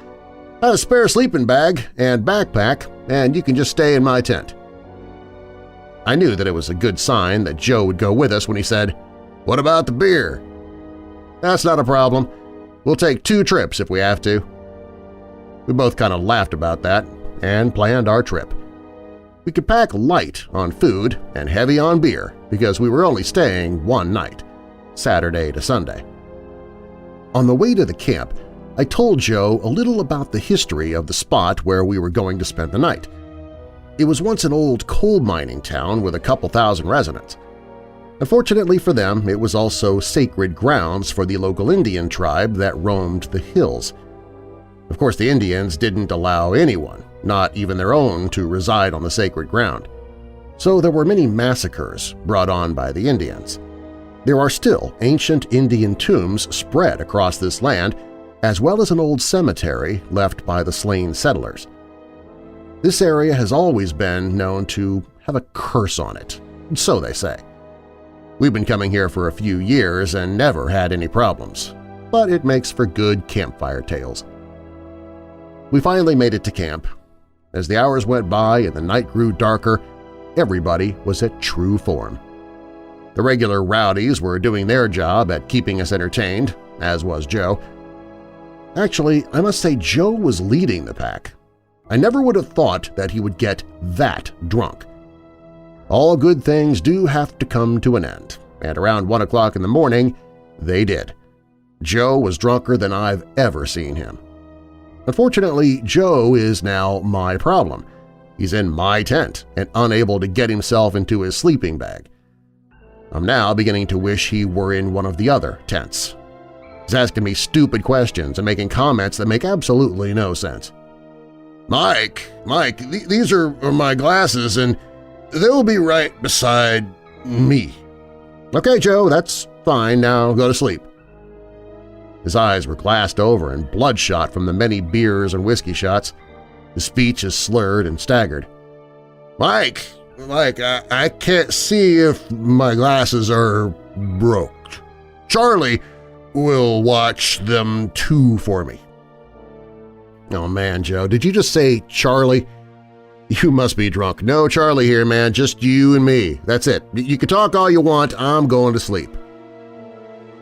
"I have a spare sleeping bag and backpack, and you can just stay in my tent." I knew that it was a good sign that Joe would go with us when he said, "What about the beer?" "That's not a problem. We'll take 2 trips if we have to." We both kind of laughed about that and planned our trip. We could pack light on food and heavy on beer because we were only staying one night, Saturday to Sunday. On the way to the camp, I told Joe a little about the history of the spot where we were going to spend the night. It was once an old coal mining town with a couple thousand residents. Unfortunately for them, it was also sacred grounds for the local Indian tribe that roamed the hills. Of course, the Indians didn't allow anyone, not even their own, to reside on the sacred ground. So there were many massacres brought on by the Indians. There are still ancient Indian tombs spread across this land, as well as an old cemetery left by the slain settlers. This area has always been known to have a curse on it, so they say. We've been coming here for a few years and never had any problems, but it makes for good campfire tales. We finally made it to camp. As the hours went by and the night grew darker, everybody was at true form. The regular rowdies were doing their job at keeping us entertained, as was Joe. Actually, I must say Joe was leading the pack. I never would have thought that he would get that drunk. All good things do have to come to an end, and around 1 o'clock in the morning, they did. Joe was drunker than I've ever seen him. Unfortunately, Joe is now my problem. He's in my tent and unable to get himself into his sleeping bag. I'm now beginning to wish he were in one of the other tents. He's asking me stupid questions and making comments that make absolutely no sense. Mike, these are my glasses and they'll be right beside me." "Okay, Joe, that's fine. Now go to sleep." His eyes were glassed over and bloodshot from the many beers and whiskey shots. His speech is slurred and staggered. Mike, I can't see if my glasses are broke. Charlie will watch them too for me." "Oh man, Joe, did you just say Charlie? You must be drunk. No Charlie here, man, just you and me. That's it. You can talk all you want, I'm going to sleep."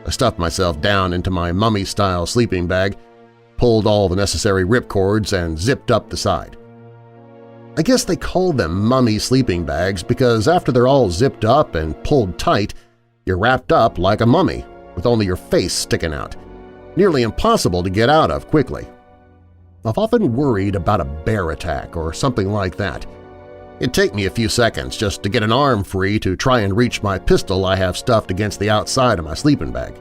I stuffed myself down into my mummy-style sleeping bag, pulled all the necessary ripcords, and zipped up the side. I guess they call them mummy sleeping bags because after they're all zipped up and pulled tight, you're wrapped up like a mummy, with only your face sticking out. nearly impossible to get out of quickly. I've often worried about a bear attack or something like that. It'd take me a few seconds just to get an arm free to try and reach my pistol I have stuffed against the outside of my sleeping bag.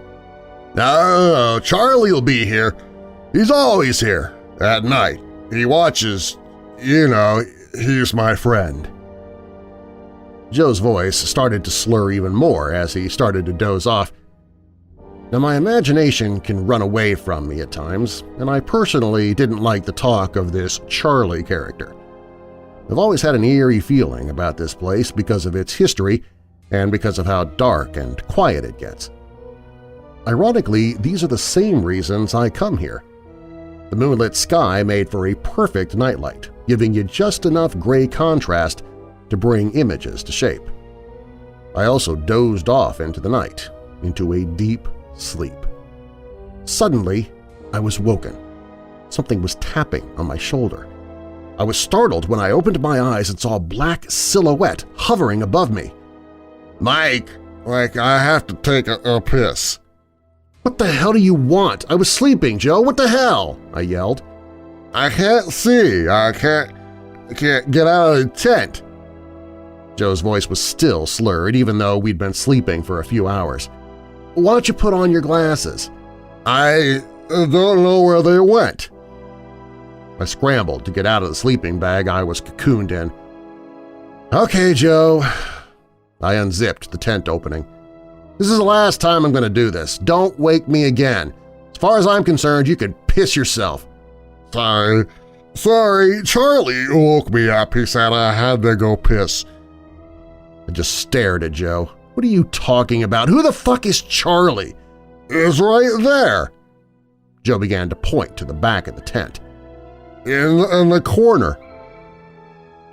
No, Charlie will be here. He's always here. At night. He watches. You know, he's my friend.
Joe's voice started to slur even more as he started to doze off. Now, my imagination can run away from me at times, and I personally didn't like the talk of this Charlie character. I've always had an eerie feeling about this place because of its history and because of how dark and quiet it gets. Ironically, these are the same reasons I come here. The moonlit sky made for a perfect nightlight, giving you just enough gray contrast to bring images to shape. I also dozed off into the night, into a deep sleep. Suddenly, I was woken. Something was tapping on my shoulder. I was startled when I opened my eyes and saw a black silhouette hovering above me.
Mike, I have to take a piss.
"What the hell do you want? I was sleeping, Joe. What the hell?" I yelled.
I can't see. I can't get out of the tent.
Joe's voice was still slurred even though we'd been sleeping for a few hours. "Why don't you put on your glasses?"
I don't know where they went.
I scrambled to get out of the sleeping bag I was cocooned in. "Okay, Joe." I unzipped the tent opening. "This is the last time I'm going to do this. Don't wake me again. As far as I'm concerned, you can piss yourself."
Sorry, Charlie woke me up. He said I had to go piss.
I just stared at Joe. "What are you talking about? Who the fuck is Charlie?"
"It's right there."
Joe began to point to the back of the tent.
In the corner."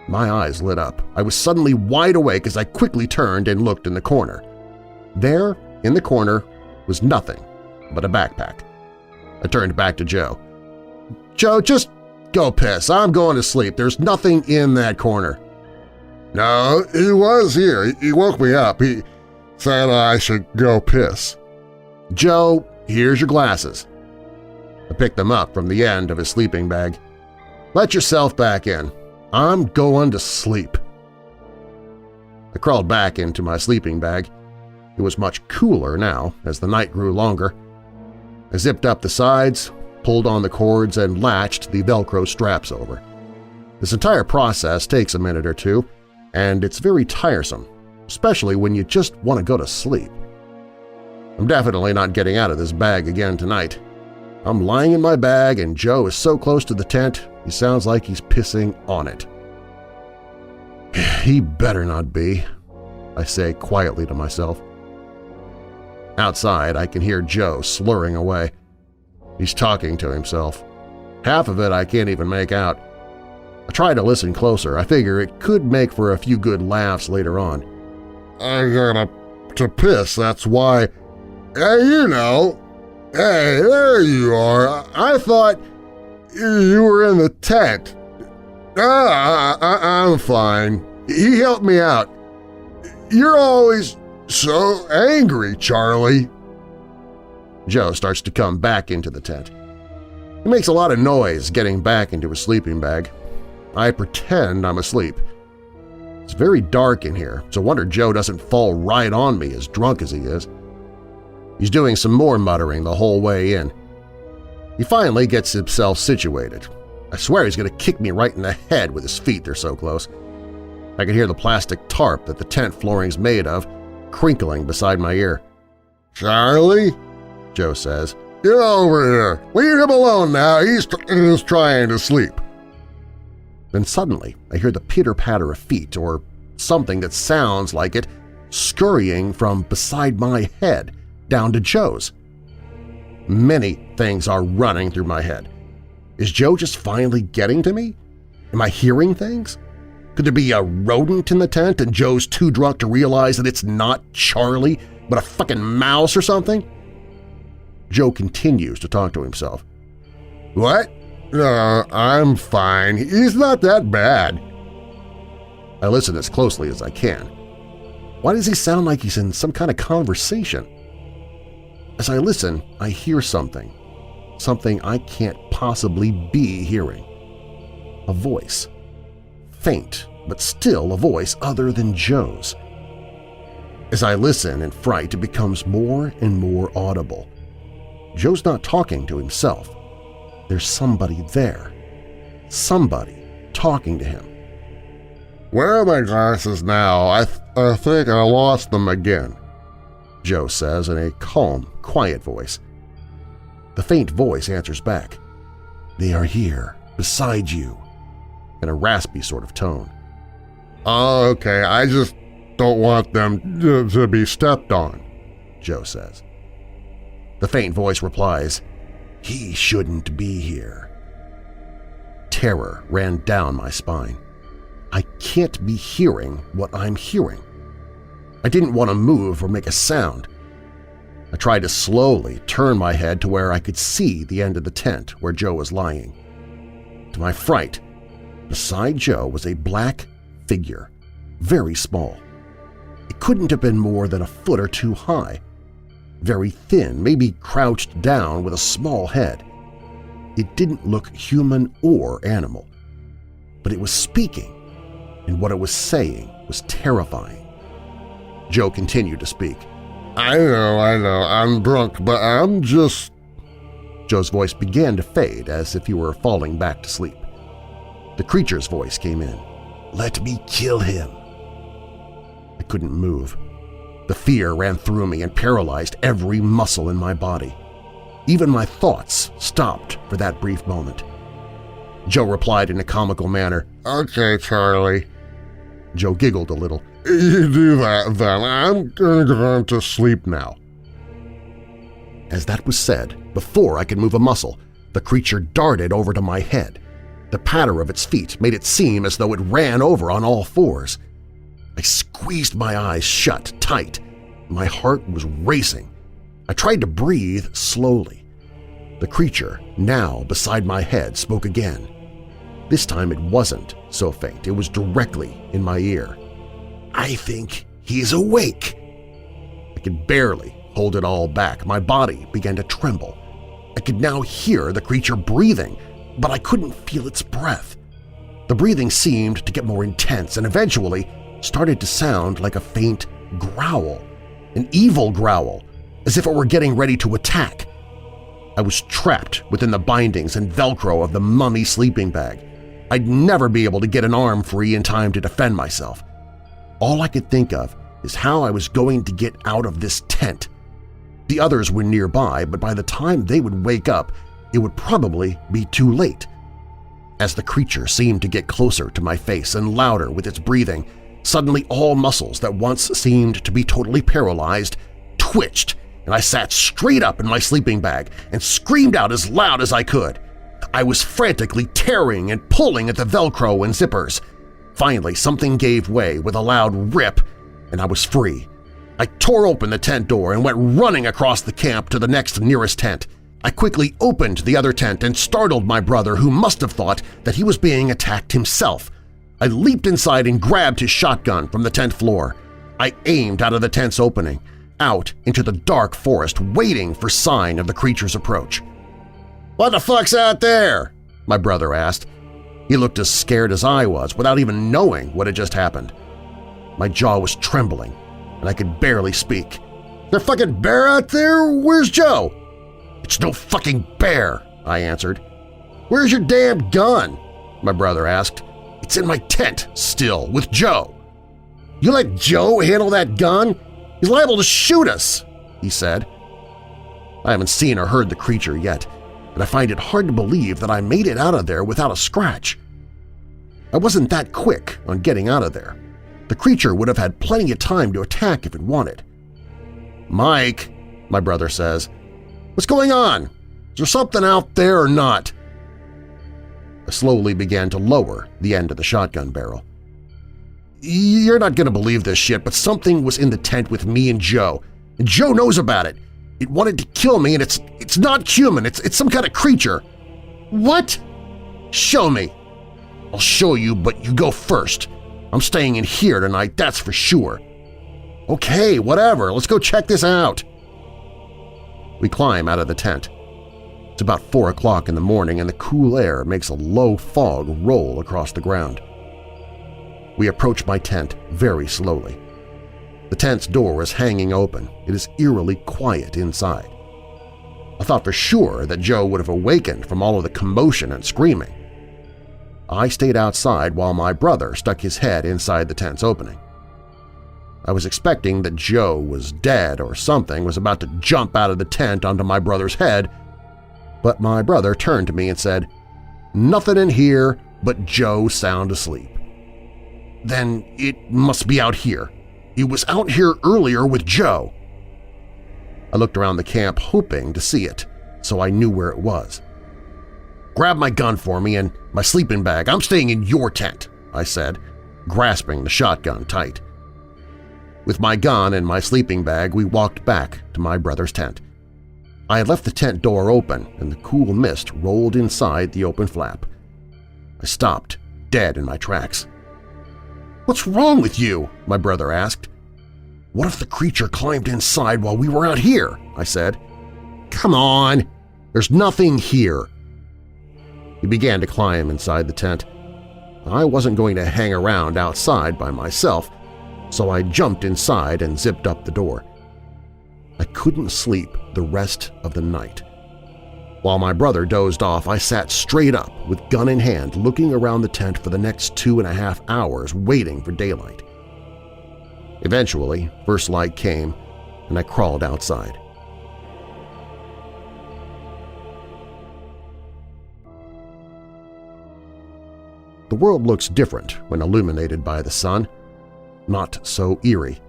My eyes lit up. I was suddenly wide awake as I quickly turned and looked in the corner. There, in the corner, was nothing but a backpack. I turned back to Joe. "Joe, just go piss. I'm going to sleep. There's nothing in that corner."
"No, he was here. He woke me up. He said I should go piss."
"Joe, here's your glasses." I picked them up from the end of his sleeping bag. "Let yourself back in. I'm going to sleep." I crawled back into my sleeping bag. It was much cooler now as the night grew longer. I zipped up the sides, pulled on the cords, and latched the Velcro straps over. This entire process takes a minute or two, and it's very tiresome, especially when you just want to go to sleep. I'm definitely not getting out of this bag again tonight. I'm lying in my bag and Joe is so close to the tent he sounds like he's pissing on it. "He better not be," I say quietly to myself. Outside, I can hear Joe slurring away. He's talking to himself. Half of it I can't even make out. I try to listen closer. I figure it could make for a few good laughs later on.
"I got to piss, that's why. Hey, you know. Hey, there you are. I thought you were in the tent. I'm fine. He helped me out. You're always so angry, Charlie."
Joe starts to come back into the tent. He makes a lot of noise getting back into his sleeping bag. I pretend I'm asleep. It's very dark in here, so I wonder Joe doesn't fall right on me as drunk as he is. He's doing some more muttering the whole way in. He finally gets himself situated. I swear he's going to kick me right in the head with his feet, they're so close. I can hear the plastic tarp that the tent flooring's made of crinkling beside my ear.
"Charlie,"
Joe says.
"get over here. Leave him alone now. He's trying to sleep."
Then suddenly I hear the pitter-patter of feet, or something that sounds like it, scurrying from beside my head down to Joe's. Many things are running through my head. Is Joe just finally getting to me? Am I hearing things? Could there be a rodent in the tent and Joe's too drunk to realize that it's not Charlie but a fucking mouse or something? Joe continues to talk to himself.
"What? No, I'm fine. He's not that bad."
I listen as closely as I can. Why does he sound like he's in some kind of conversation? As I listen, I hear something, something I can't possibly be hearing. A voice. Faint, but still a voice other than Joe's. As I listen in fright, it becomes more and more audible. Joe's not talking to himself. There's somebody there. Somebody talking to him. "Where are my glasses now? I think I lost them again," Joe says in a calm, quiet voice. The faint voice answers back. "They are here, beside you," in a raspy sort of tone. "Oh, okay, I just don't want them to be stepped on," Joe says. The faint voice replies, "He shouldn't be here." Terror ran down my spine. I can't be hearing what I'm hearing. I didn't want to move or make a sound. I tried to slowly turn my head to where I could see the end of the tent where Joe was lying. To my fright, beside Joe was a black figure, very small. It couldn't have been more than a foot or two high. Very thin, maybe crouched down with a small head. It didn't look human or animal, but it was speaking, and what it was saying was terrifying. Joe continued to speak. I know, I'm drunk, but I'm just… Joe's voice began to fade as if he were falling back to sleep. The creature's voice came in. "Let me kill him." I couldn't move. The fear ran through me and paralyzed every muscle in my body. Even my thoughts stopped for that brief moment. Joe replied in a comical manner, "Okay, Charlie." Joe giggled a little. "You do that then. I'm going to go to sleep now." As that was said, before I could move a muscle, the creature darted over to my head. The patter of its feet made it seem as though it ran over on all fours. I squeezed my eyes shut tight. My heart was racing. I tried to breathe slowly. The creature, now beside my head, spoke again. This time it wasn't so faint, it was directly in my ear. "I think he's awake." I could barely hold it all back. My body began to tremble. I could now hear the creature breathing, but I couldn't feel its breath. The breathing seemed to get more intense and eventually started to sound like a faint growl, an evil growl, as if it were getting ready to attack. I was trapped within the bindings and Velcro of the mummy sleeping bag. I'd never be able to get an arm free in time to defend myself. All I could think of is how I was going to get out of this tent. The others were nearby, but by the time they would wake up, it would probably be too late. As the creature seemed to get closer to my face and louder with its breathing, suddenly all muscles that once seemed to be totally paralyzed twitched, and I sat straight up in my sleeping bag and screamed out as loud as I could. I was frantically tearing and pulling at the Velcro and zippers. Finally, something gave way with a loud rip, and I was free. I tore open the tent door and went running across the camp to the next nearest tent. I quickly opened the other tent and startled my brother, who must have thought that he was being attacked himself. I leaped inside and grabbed his shotgun from the tent floor. I aimed out of the tent's opening, out into the dark forest, waiting for sign of the creature's approach. "What the fuck's out there?" my brother asked. He looked as scared as I was without even knowing what had just happened. My jaw was trembling, and I could barely speak. "There fucking bear out there? Where's Joe?" "It's no fucking bear," I answered. "Where's your damn gun?" my brother asked. "It's in my tent still, with Joe." "You let Joe handle that gun? He's liable to shoot us," he said. I haven't seen or heard the creature yet, and I find it hard to believe that I made it out of there without a scratch. I wasn't that quick on getting out of there. The creature would have had plenty of time to attack if it wanted. "Mike," my brother says, "what's going on? Is there something out there or not?" I slowly began to lower the end of the shotgun barrel. "You're not going to believe this shit, but something was in the tent with me and Joe Joe knows about it. It wanted to kill me, and it's not human. It's some kind of creature." "What?" "Show me." "I'll show you, but you go first. I'm staying in here tonight, that's for sure." "Okay, whatever. Let's go check this out." We climb out of the tent. It's about 4 o'clock in the morning and the cool air makes a low fog roll across the ground. We approach my tent very slowly. The tent's door is hanging open. It is eerily quiet inside. I thought for sure that Joe would have awakened from all of the commotion and screaming. I stayed outside while my brother stuck his head inside the tent's opening. I was expecting that Joe was dead or something was about to jump out of the tent onto my brother's head, but my brother turned to me and said, "Nothing in here but Joe sound asleep." "Then it must be out here. It was out here earlier with Joe." I looked around the camp hoping to see it, so I knew where it was. "Grab my gun for me and my sleeping bag. I'm staying in your tent," I said, grasping the shotgun tight. With my gun and my sleeping bag, we walked back to my brother's tent. I had left the tent door open and the cool mist rolled inside the open flap. I stopped, dead in my tracks. "What's wrong with you?" my brother asked. "What if the creature climbed inside while we were out here?" I said. "Come on! There's nothing here!" He began to climb inside the tent. I wasn't going to hang around outside by myself, so I jumped inside and zipped up the door. I couldn't sleep the rest of the night. While my brother dozed off, I sat straight up with gun in hand looking around the tent for the next 2.5 hours waiting for daylight. Eventually, first light came and I crawled outside. The world looks different when illuminated by the sun, not so eerie.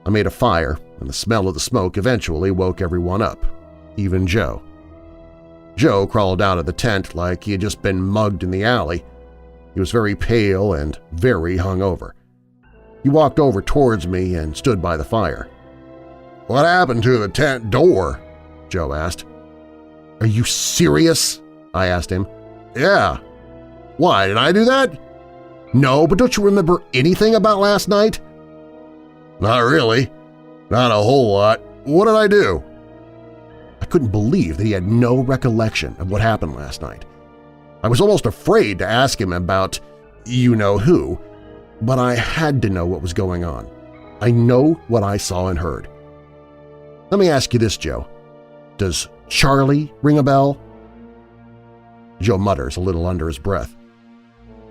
I made a fire, and the smell of the smoke eventually woke everyone up, even Joe. Joe crawled out of the tent like he had just been mugged in the alley. He was very pale and very hungover. He walked over towards me and stood by the fire. "What happened to the tent door?" Joe asked. "Are you serious?" I asked him. "Yeah. Why, did I do that?" "No, but don't you remember anything about last night?" "Not really. Not a whole lot. What did I do?" I couldn't believe that he had no recollection of what happened last night. I was almost afraid to ask him about you-know-who, but I had to know what was going on. I know what I saw and heard. Let me ask you this, Joe. Does Charlie ring a bell? Joe mutters a little under his breath.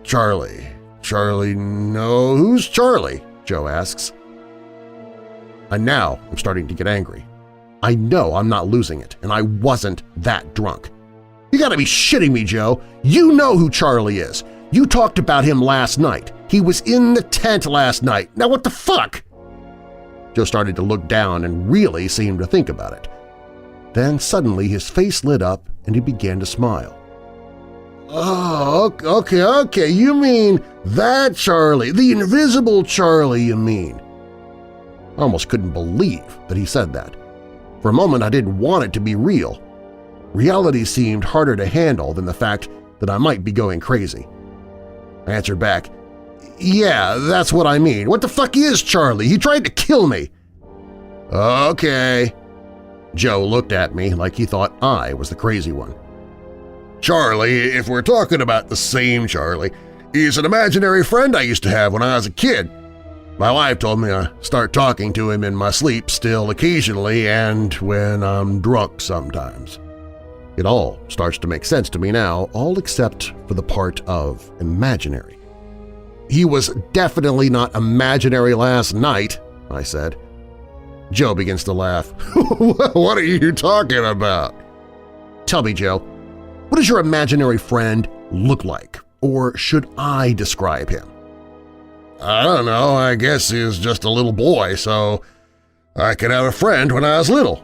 "Charlie? Charlie? No, who's Charlie?" Joe asks. And now I'm starting to get angry. I know I'm not losing it, and I wasn't that drunk. "You gotta be shitting me, Joe! You know who Charlie is! You talked about him last night! He was in the tent last night! Now what the fuck?" Joe started to look down and really seemed to think about it. Then suddenly his face lit up and he began to smile. "Oh, okay, you mean that Charlie, the invisible Charlie, you mean?" I almost couldn't believe that he said that. For a moment I didn't want it to be real. Reality seemed harder to handle than the fact that I might be going crazy. I answered back, "Yeah, that's what I mean. What the fuck is Charlie? He tried to kill me." "Okay." Joe looked at me like he thought I was the crazy one. "Charlie, if we're talking about the same Charlie, he's an imaginary friend I used to have when I was a kid. My wife told me I start talking to him in my sleep still occasionally and when I'm drunk sometimes. It all starts to make sense to me now, all except for the part of imaginary. "He was definitely not imaginary last night," I said. Joe begins to laugh. "What are you talking about?" "Tell me, Joe, what does your imaginary friend look like? Or should I describe him?" "I don't know, I guess he's just a little boy, so I could have a friend when I was little,"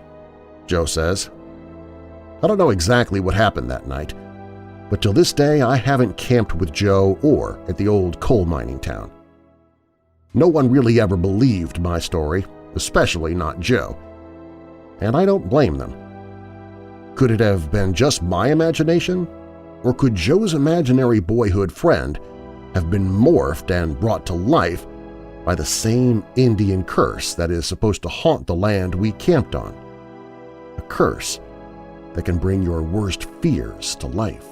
Joe says. I don't know exactly what happened that night, but till this day I haven't camped with Joe or at the old coal mining town. No one really ever believed my story, especially not Joe, and I don't blame them. Could it have been just my imagination, or could Joe's imaginary boyhood friend have been morphed and brought to life by the same Indian curse that is supposed to haunt the land we camped on? A curse that can bring your worst fears to life.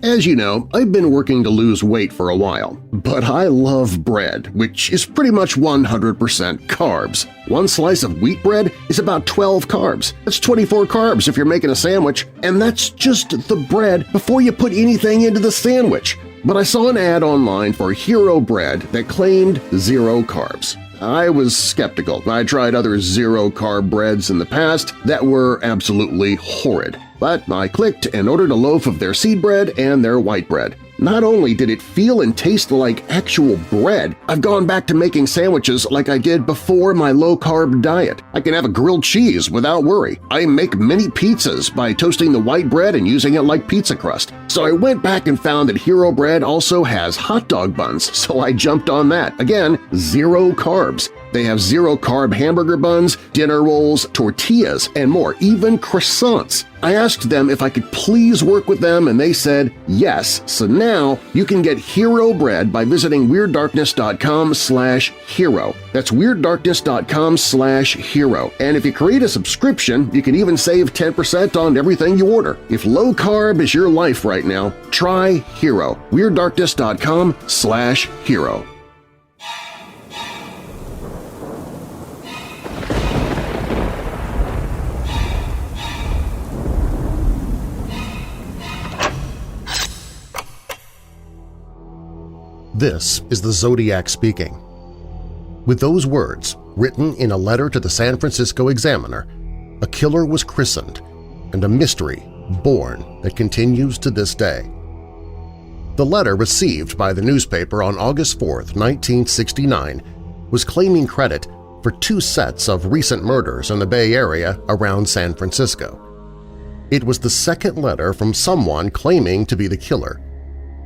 As you know, I've been working to lose weight for a while, but I love bread, which is pretty much 100% carbs. One slice of wheat bread is about 12 carbs. That's 24 carbs if you're making a sandwich, and that's just the bread before you put anything into the sandwich. But I saw an ad online for Hero Bread that claimed 0 carbs. I was skeptical. I tried other zero-carb breads in the past that were absolutely horrid. But I clicked and ordered a loaf of their seed bread and their white bread. Not only did it feel and taste like actual bread, I've gone back to making sandwiches like I did before my low-carb diet. I can have a grilled cheese without worry. I make mini pizzas by toasting the white bread and using it like pizza crust. So I went back and found that Hero Bread also has hot dog buns, so I jumped on that. Again, 0 carbs. They have 0-carb hamburger buns, dinner rolls, tortillas, and more, even croissants. I asked them if I could please work with them, and they said yes. So now you can get Hero Bread by visiting WeirdDarkness.com/hero. That's WeirdDarkness.com/hero. And if you create a subscription, you can even save 10% on everything you order. If low-carb is your life right now, try Hero. WeirdDarkness.com/hero.
This is the Zodiac speaking. With those words written in a letter to the San Francisco Examiner, a killer was christened and a mystery born that continues to this day. The letter received by the newspaper on August 4, 1969, was claiming credit for 2 sets of recent murders in the Bay Area around San Francisco. It was the second letter from someone claiming to be the killer,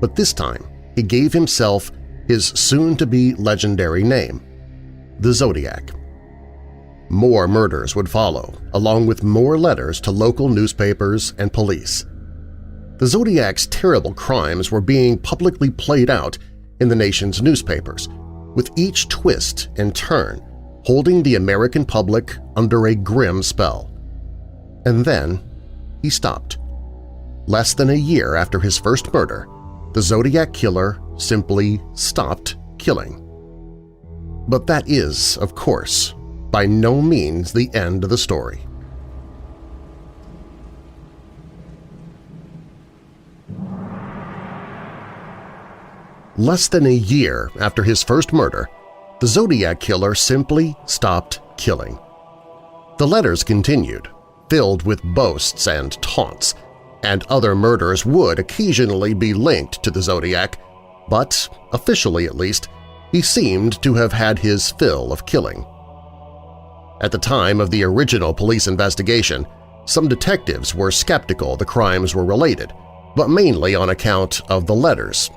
but this time he gave himself his soon-to-be legendary name, the Zodiac. More murders would follow, along with more letters to local newspapers and police. The Zodiac's terrible crimes were being publicly played out in the nation's newspapers, with each twist and turn holding the American public under a grim spell. And then he stopped. Less than a year after his first murder, the Zodiac Killer simply stopped killing. But that is, of course, by no means the end of the story. Less than a year after his first murder, the Zodiac Killer simply stopped killing. The letters continued, filled with boasts and taunts, and other murders would occasionally be linked to the Zodiac, but, officially at least, he seemed to have had his fill of killing. At the time of the original police investigation, some detectives were skeptical the crimes were related, but mainly on account of the letters.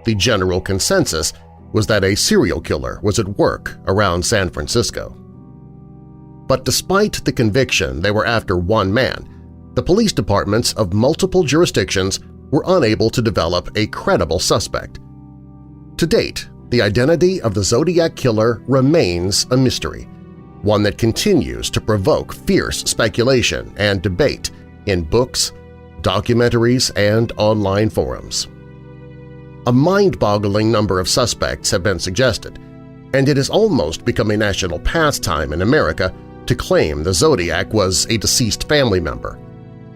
The general consensus was that a serial killer was at work around San Francisco. But despite the conviction they were after one man, the police departments of multiple jurisdictions were unable to develop a credible suspect. To date, the identity of the Zodiac Killer remains a mystery, one that continues to provoke fierce speculation and debate in books, documentaries, and online forums. A mind-boggling number of suspects have been suggested, and it has almost become a national pastime in America to claim the Zodiac was a deceased family member.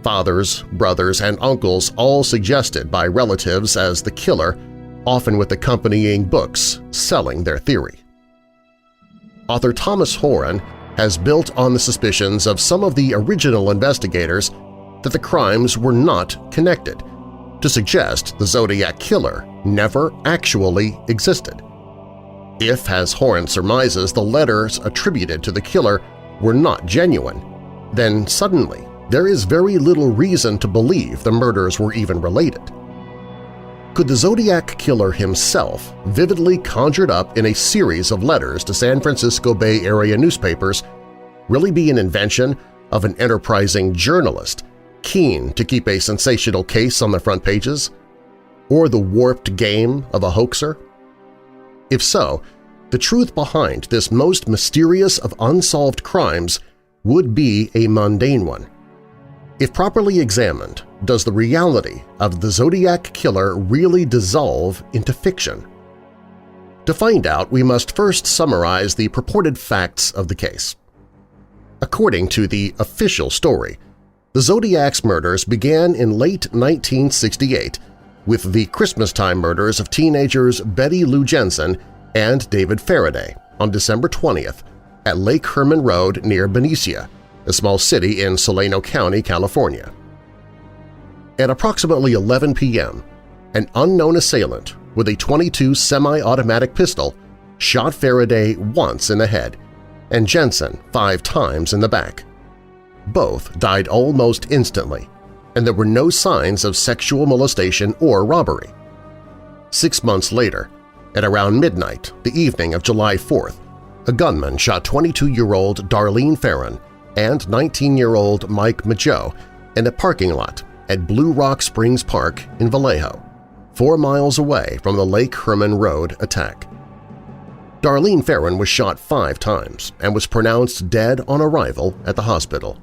Fathers, brothers, and uncles all suggested by relatives as the killer, often with accompanying books selling their theory. Author Thomas Horan has built on the suspicions of some of the original investigators that the crimes were not connected, to suggest the Zodiac Killer never actually existed. If, as Horan surmises, the letters attributed to the killer were not genuine, then suddenly there is very little reason to believe the murders were even related. Could the Zodiac Killer himself, vividly conjured up in a series of letters to San Francisco Bay Area newspapers, really be an invention of an enterprising journalist keen to keep a sensational case on the front pages? Or the warped game of a hoaxer? If so, the truth behind this most mysterious of unsolved crimes would be a mundane one. If properly examined, does the reality of the Zodiac Killer really dissolve into fiction? To find out, we must first summarize the purported facts of the case. According to the official story, the Zodiac's murders began in late 1968 with the Christmastime murders of teenagers Betty Lou Jensen and David Faraday on December 20th at Lake Herman Road near Benicia, a small city in Solano County, California. At approximately 11 p.m., an unknown assailant with a .22 semi-automatic pistol shot Faraday once in the head and Jensen 5 times in the back. Both died almost instantly, and there were no signs of sexual molestation or robbery. 6 months later, at around midnight the evening of July 4th, a gunman shot 22-year-old Darlene Ferrin and 19-year-old Mike Mageau in a parking lot at Blue Rock Springs Park in Vallejo, 4 miles away from the Lake Herman Road attack. Darlene Ferrin was shot 5 times and was pronounced dead on arrival at the hospital.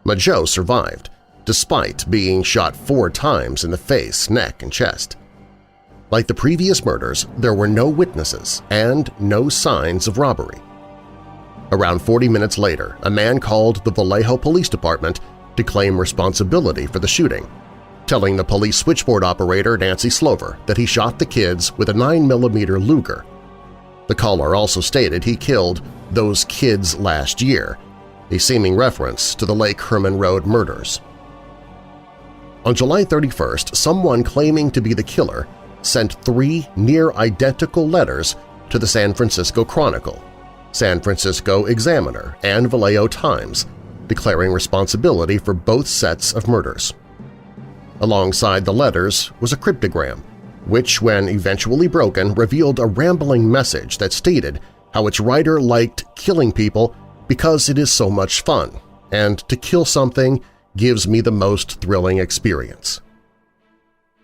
Mageau survived, despite being shot 4 times in the face, neck, and chest. Like the previous murders, there were no witnesses and no signs of robbery. Around 40 minutes later, a man called the Vallejo Police Department to claim responsibility for the shooting, telling the police switchboard operator Nancy Slover that he shot the kids with a 9mm Luger. The caller also stated he killed those kids last year, a seeming reference to the Lake Herman Road murders. On July 31st, someone claiming to be the killer sent 3 near-identical letters to the San Francisco Chronicle, San Francisco Examiner, and Vallejo Times, declaring responsibility for both sets of murders. Alongside the letters was a cryptogram, which, when eventually broken, revealed a rambling message that stated how its writer liked killing people because it is so much fun, and to kill something gives me the most thrilling experience.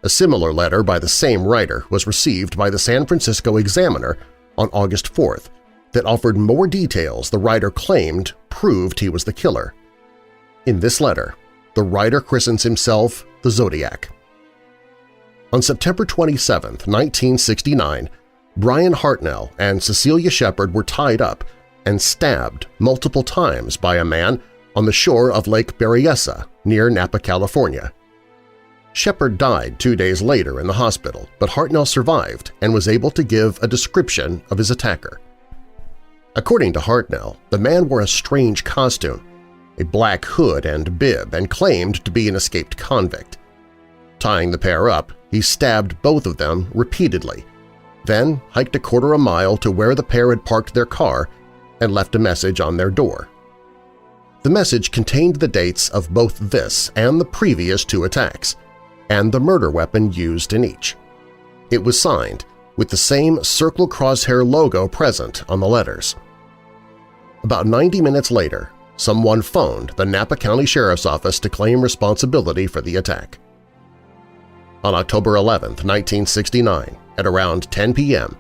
A similar letter by the same writer was received by the San Francisco Examiner on August 4th that offered more details the writer claimed proved he was the killer. In this letter, the writer christens himself the Zodiac. On September 27, 1969, Brian Hartnell and Cecilia Shepard were tied up and stabbed multiple times by a man on the shore of Lake Berryessa near Napa, California. Shepard died 2 days later in the hospital, but Hartnell survived and was able to give a description of his attacker. According to Hartnell, the man wore a strange costume, a black hood and bib, and claimed to be an escaped convict. Tying the pair up, he stabbed both of them repeatedly, then hiked a quarter a mile to where the pair had parked their car and left a message on their door. The message contained the dates of both this and the previous 2 attacks, and the murder weapon used in each. It was signed with the same circle crosshair logo present on the letters. About 90 minutes later, someone phoned the Napa County Sheriff's Office to claim responsibility for the attack. On October 11, 1969, at around 10 p.m.,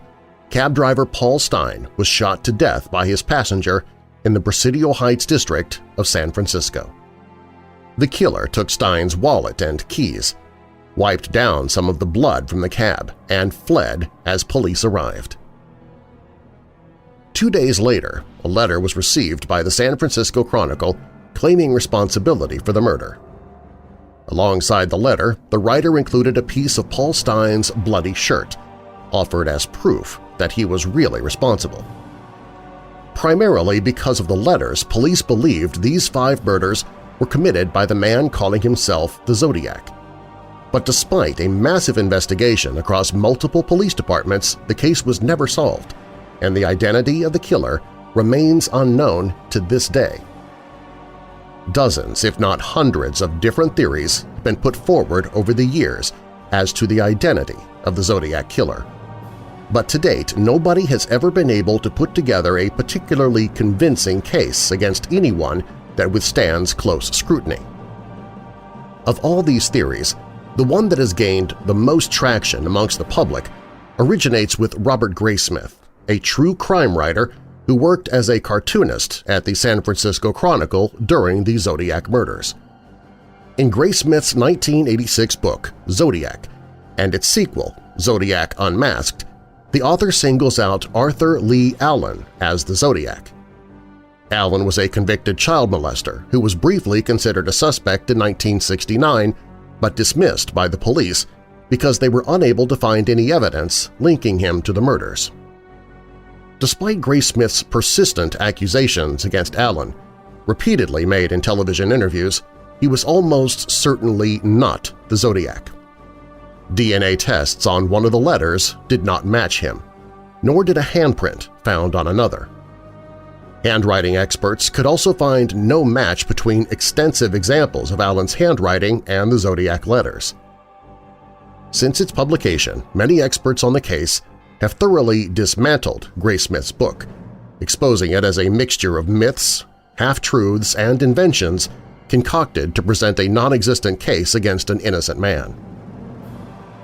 cab driver Paul Stein was shot to death by his passenger in the Presidio Heights district of San Francisco. The killer took Stein's wallet and keys, wiped down some of the blood from the cab, and fled as police arrived. 2 days later, a letter was received by the San Francisco Chronicle claiming responsibility for the murder. Alongside the letter, the writer included a piece of Paul Stein's bloody shirt, offered as proof that he was really responsible. Primarily because of the letters, police believed these 5 murders were committed by the man calling himself the Zodiac. But despite a massive investigation across multiple police departments, the case was never solved, and the identity of the killer remains unknown to this day. Dozens, if not hundreds, of different theories have been put forward over the years as to the identity of the Zodiac Killer. But to date, nobody has ever been able to put together a particularly convincing case against anyone that withstands close scrutiny. Of all these theories, the one that has gained the most traction amongst the public originates with Robert Graysmith, a true crime writer who worked as a cartoonist at the San Francisco Chronicle during the Zodiac murders. In Graysmith's 1986 book, Zodiac, and its sequel, Zodiac Unmasked, the author singles out Arthur Lee Allen as the Zodiac. Allen was a convicted child molester who was briefly considered a suspect in 1969 but dismissed by the police because they were unable to find any evidence linking him to the murders. Despite Graysmith's persistent accusations against Allen, repeatedly made in television interviews, he was almost certainly not the Zodiac. DNA tests on one of the letters did not match him, nor did a handprint found on another. Handwriting experts could also find no match between extensive examples of Allen's handwriting and the Zodiac letters. Since its publication, many experts on the case have thoroughly dismantled Graysmith's book, exposing it as a mixture of myths, half-truths, and inventions concocted to present a non-existent case against an innocent man.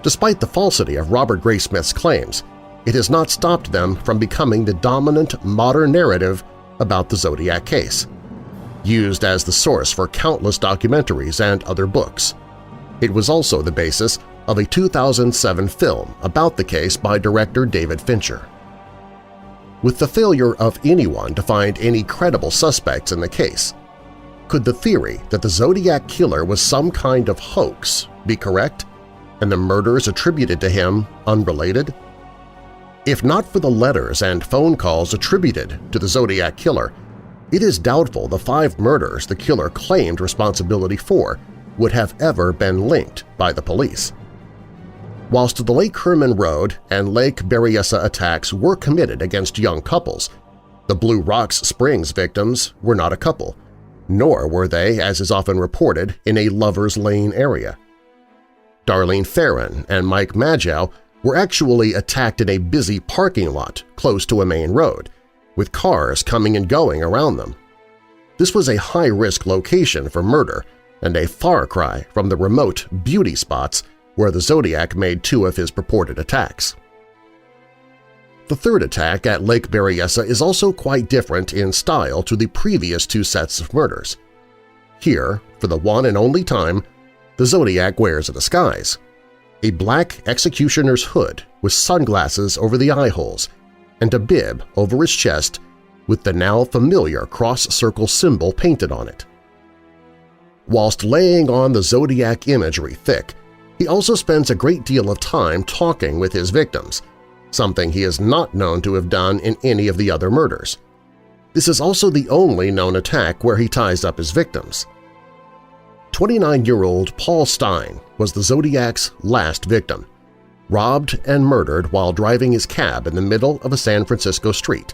Despite the falsity of Robert Graysmith's claims, it has not stopped them from becoming the dominant modern narrative about the Zodiac case, used as the source for countless documentaries and other books. It was also the basis of a 2007 film about the case by director David Fincher. With the failure of anyone to find any credible suspects in the case, could the theory that the Zodiac killer was some kind of hoax be correct, and the murders attributed to him unrelated? If not for the letters and phone calls attributed to the Zodiac killer, it is doubtful the 5 murders the killer claimed responsibility for would have ever been linked by the police. Whilst the Lake Herman Road and Lake Berryessa attacks were committed against young couples, the Blue Rocks Springs victims were not a couple, nor were they, as is often reported, in a Lover's Lane area. Darlene Ferrin and Mike Maggio were actually attacked in a busy parking lot close to a main road, with cars coming and going around them. This was a high-risk location for murder and a far cry from the remote beauty spots where the Zodiac made 2 of his purported attacks. The third attack at Lake Berryessa is also quite different in style to the previous 2 sets of murders. Here, for the one and only time, the Zodiac wears a disguise, a black executioner's hood with sunglasses over the eye holes and a bib over his chest with the now familiar cross-circle symbol painted on it. Whilst laying on the Zodiac imagery thick, he also spends a great deal of time talking with his victims, something he is not known to have done in any of the other murders. This is also the only known attack where he ties up his victims. 29-year-old Paul Stein was the Zodiac's last victim, robbed and murdered while driving his cab in the middle of a San Francisco street,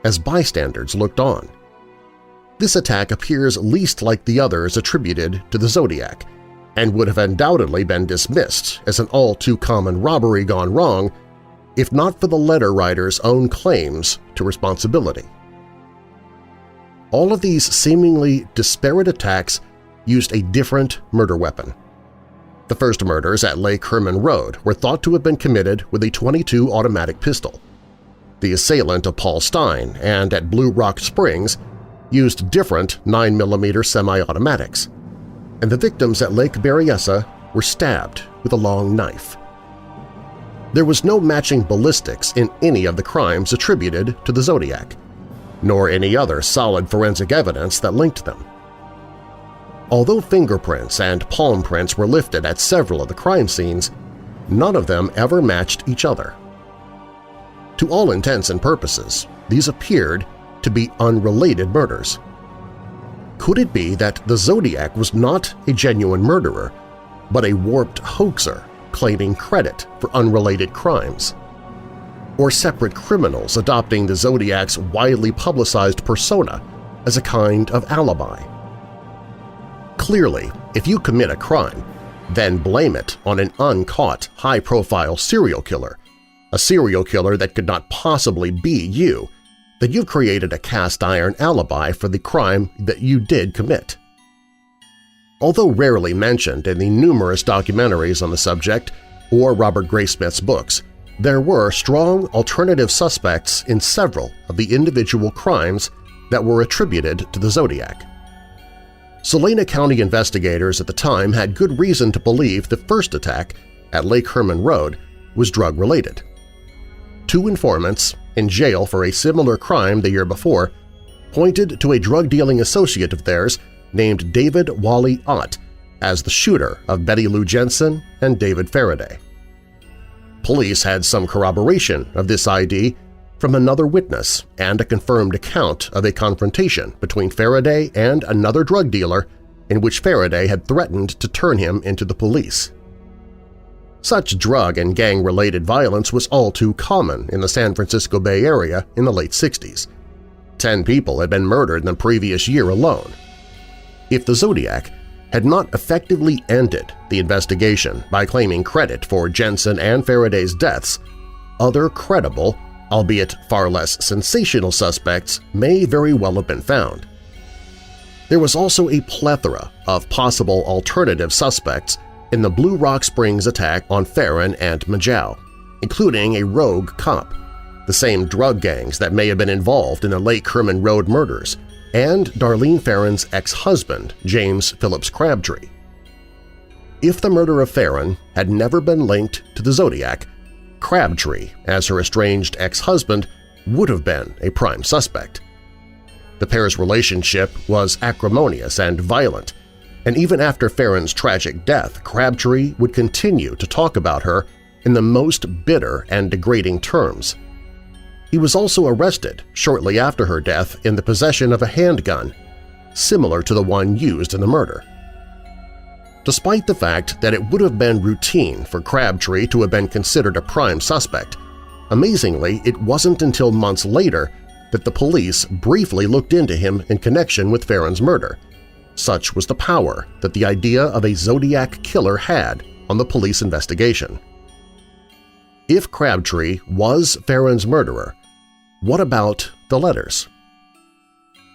as bystanders looked on. This attack appears least like the others attributed to the Zodiac and would have undoubtedly been dismissed as an all-too-common robbery gone wrong if not for the letter writer's own claims to responsibility. All of these seemingly disparate attacks used a different murder weapon. The first murders at Lake Herman Road were thought to have been committed with a .22 automatic pistol. The assailant of Paul Stein and at Blue Rock Springs used different 9mm semi-automatics, and the victims at Lake Berryessa were stabbed with a long knife. There was no matching ballistics in any of the crimes attributed to the Zodiac, nor any other solid forensic evidence that linked them. Although fingerprints and palm prints were lifted at several of the crime scenes, none of them ever matched each other. To all intents and purposes, these appeared to be unrelated murders. Could it be that the Zodiac was not a genuine murderer, but a warped hoaxer claiming credit for unrelated crimes? Or separate criminals adopting the Zodiac's widely publicized persona as a kind of alibi? Clearly, if you commit a crime, then blame it on an uncaught, high-profile serial killer, a serial killer that could not possibly be you, then you've created a cast-iron alibi for the crime that you did commit. Although rarely mentioned in the numerous documentaries on the subject or Robert Graysmith's books, there were strong alternative suspects in several of the individual crimes that were attributed to the Zodiac. Salina County investigators at the time had good reason to believe the first attack at Lake Herman Road was drug-related. 2 informants, in jail for a similar crime the year before, pointed to a drug-dealing associate of theirs named David Wally Ott as the shooter of Betty Lou Jensen and David Faraday. Police had some corroboration of this ID from another witness and a confirmed account of a confrontation between Faraday and another drug dealer in which Faraday had threatened to turn him into the police. Such drug and gang-related violence was all too common in the San Francisco Bay Area in the late 60s. 10 people had been murdered in the previous year alone. If the Zodiac had not effectively ended the investigation by claiming credit for Jensen and Faraday's deaths, other credible, albeit far less sensational suspects may very well have been found. There was also a plethora of possible alternative suspects in the Blue Rock Springs attack on Farron and Majau, including a rogue cop, the same drug gangs that may have been involved in the Lake Herman Road murders, and Darlene Farron's ex-husband, James Phillips Crabtree. If the murder of Farron had never been linked to the Zodiac, Crabtree, as her estranged ex-husband, would have been a prime suspect. The pair's relationship was acrimonious and violent, and even after Farron's tragic death, Crabtree would continue to talk about her in the most bitter and degrading terms. He was also arrested shortly after her death in the possession of a handgun, similar to the one used in the murder. Despite the fact that it would have been routine for Crabtree to have been considered a prime suspect, amazingly, it wasn't until months later that the police briefly looked into him in connection with Farron's murder. Such was the power that the idea of a Zodiac killer had on the police investigation. If Crabtree was Farron's murderer, what about the letters?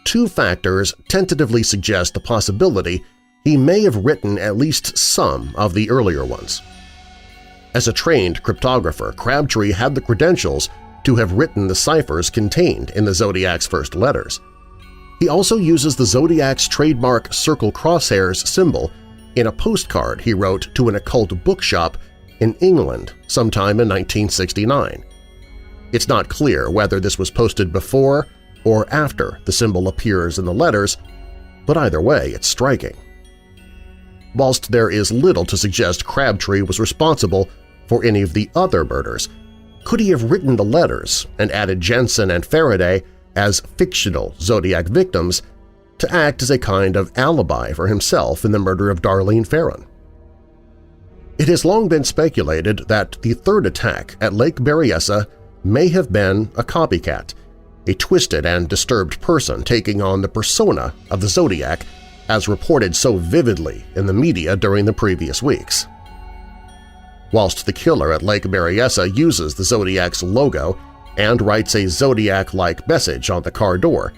2 factors tentatively suggest the possibility he may have written at least some of the earlier ones. As a trained cryptographer, Crabtree had the credentials to have written the ciphers contained in the Zodiac's first letters. He also uses the Zodiac's trademark circle crosshairs symbol in a postcard he wrote to an occult bookshop in England sometime in 1969. It's not clear whether this was posted before or after the symbol appears in the letters, but either way, it's striking. Whilst there is little to suggest Crabtree was responsible for any of the other murders, could he have written the letters and added Jensen and Faraday as fictional Zodiac victims to act as a kind of alibi for himself in the murder of Darlene Farron? It has long been speculated that the third attack at Lake Berryessa may have been a copycat, a twisted and disturbed person taking on the persona of the Zodiac as reported so vividly in the media during the previous weeks. Whilst the killer at Lake Berryessa uses the Zodiac's logo and writes a Zodiac-like message on the car door,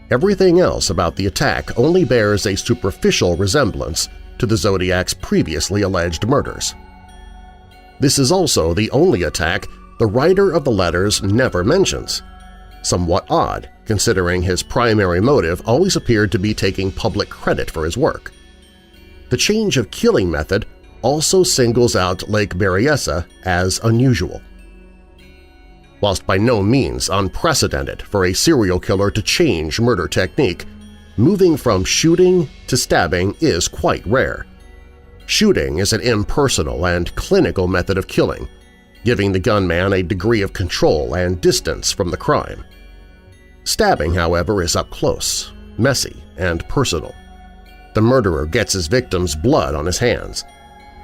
everything else about the attack only bears a superficial resemblance to the Zodiac's previously alleged murders. This is also the only attack the writer of the letters never mentions, somewhat odd considering his primary motive always appeared to be taking public credit for his work. The change of killing method also singles out Lake Berryessa as unusual. Whilst by no means unprecedented for a serial killer to change murder technique, moving from shooting to stabbing is quite rare. Shooting is an impersonal and clinical method of killing, giving the gunman a degree of control and distance from the crime. Stabbing, however, is up close, messy, and personal. The murderer gets his victim's blood on his hands.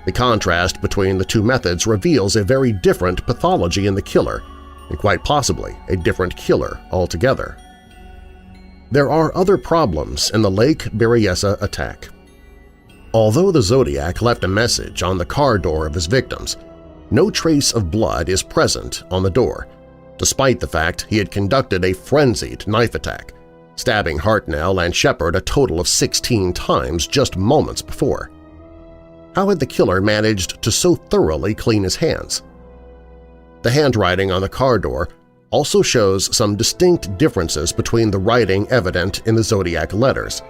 The contrast between the two methods reveals a very different pathology in the killer, and quite possibly a different killer altogether. There are other problems in the Lake Berryessa attack. Although the Zodiac left a message on the car door of his victims, no trace of blood is present on the door, despite the fact he had conducted a frenzied knife attack, stabbing Hartnell and Shepard a total of 16 times just moments before. How had the killer managed to so thoroughly clean his hands? The handwriting on the car door also shows some distinct differences between the writing evident in the Zodiac letters,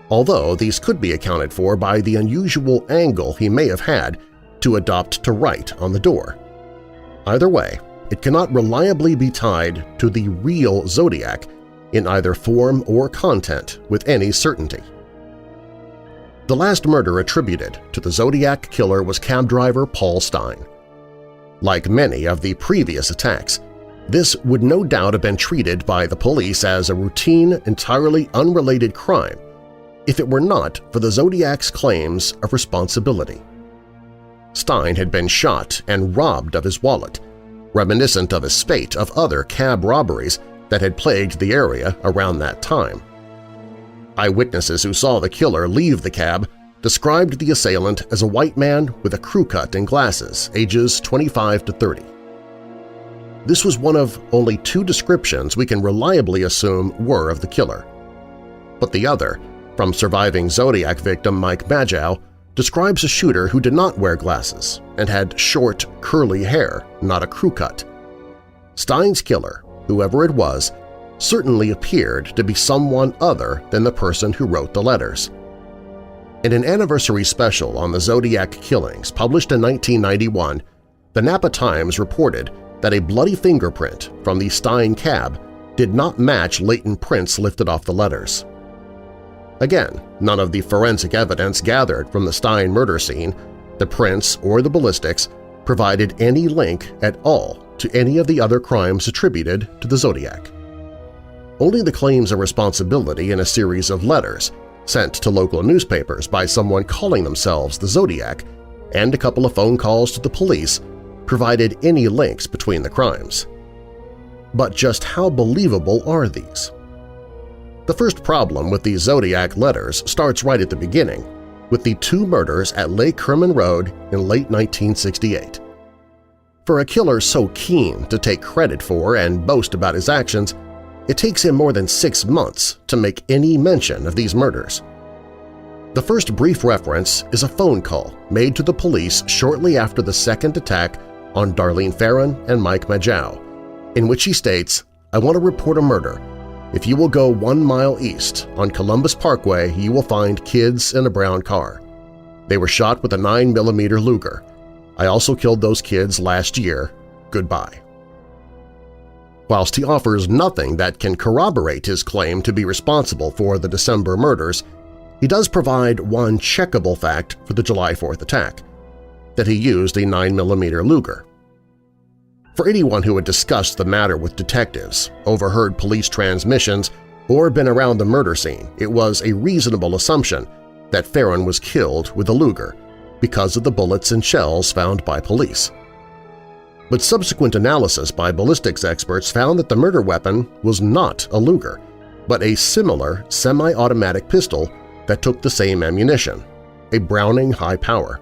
although these could be accounted for by the unusual angle he may have had to adopt to write on the door. Either way, it cannot reliably be tied to the real Zodiac in either form or content with any certainty. The last murder attributed to the Zodiac killer was cab driver Paul Stine. Like many of the previous attacks, this would no doubt have been treated by the police as a routine, entirely unrelated crime if it were not for the Zodiac's claims of responsibility. Stine had been shot and robbed of his wallet, reminiscent of a spate of other cab robberies that had plagued the area around that time. Eyewitnesses who saw the killer leave the cab described the assailant as a white man with a crew cut and glasses, ages 25 to 30. This was one of only 2 descriptions we can reliably assume were of the killer. But the other, from surviving Zodiac victim Mike Majow, describes a shooter who did not wear glasses and had short, curly hair, not a crew cut. Stine's killer, whoever it was, certainly appeared to be someone other than the person who wrote the letters. In an anniversary special on the Zodiac killings published in 1991, the Napa Times reported that a bloody fingerprint from the Stine cab did not match latent prints lifted off the letters. Again, none of the forensic evidence gathered from the Stine murder scene, the prints or the ballistics, provided any link at all to any of the other crimes attributed to the Zodiac. Only the claims of responsibility in a series of letters sent to local newspapers by someone calling themselves the Zodiac and a couple of phone calls to the police provided any links between the crimes. But just how believable are these? The first problem with the Zodiac letters starts right at the beginning, with the 2 murders at Lake Herman Road in late 1968. For a killer so keen to take credit for and boast about his actions, it takes him more than 6 months to make any mention of these murders. The first brief reference is a phone call made to the police shortly after the second attack on Darlene Ferrin and Mike Majow, in which he states, "I want to report a murder. If you will go 1 mile east on Columbus Parkway, you will find kids in a brown car. They were shot with a 9mm Luger. I also killed those kids last year. Goodbye." Whilst he offers nothing that can corroborate his claim to be responsible for the December murders, he does provide one checkable fact for the July 4th attack – that he used a 9mm Luger. For anyone who had discussed the matter with detectives, overheard police transmissions, or been around the murder scene, it was a reasonable assumption that Ferrin was killed with a Luger because of the bullets and shells found by police. But subsequent analysis by ballistics experts found that the murder weapon was not a Luger, but a similar semi-automatic pistol that took the same ammunition, a Browning high power.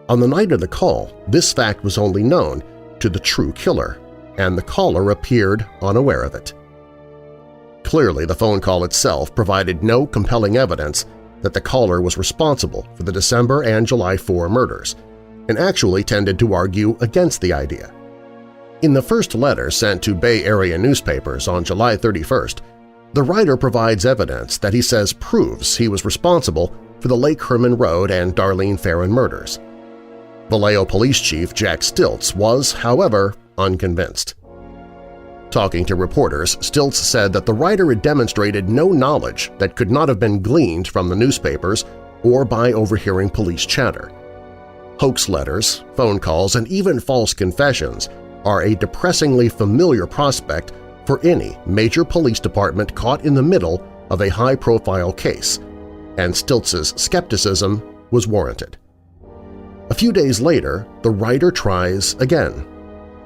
On the night of the call, this fact was only known to the true killer, and the caller appeared unaware of it. Clearly, the phone call itself provided no compelling evidence that the caller was responsible for the December and July 4 murders, and actually tended to argue against the idea. In the first letter sent to Bay Area newspapers on July 31st, the writer provides evidence that he says proves he was responsible for the Lake Herman Road and Darlene Ferrin murders. Vallejo Police Chief Jack Stiltz was, however, unconvinced. Talking to reporters, Stiltz said that the writer had demonstrated no knowledge that could not have been gleaned from the newspapers or by overhearing police chatter. Hoax letters, phone calls, and even false confessions are a depressingly familiar prospect for any major police department caught in the middle of a high-profile case, and Stiltz's skepticism was warranted. A few days later, the writer tries again.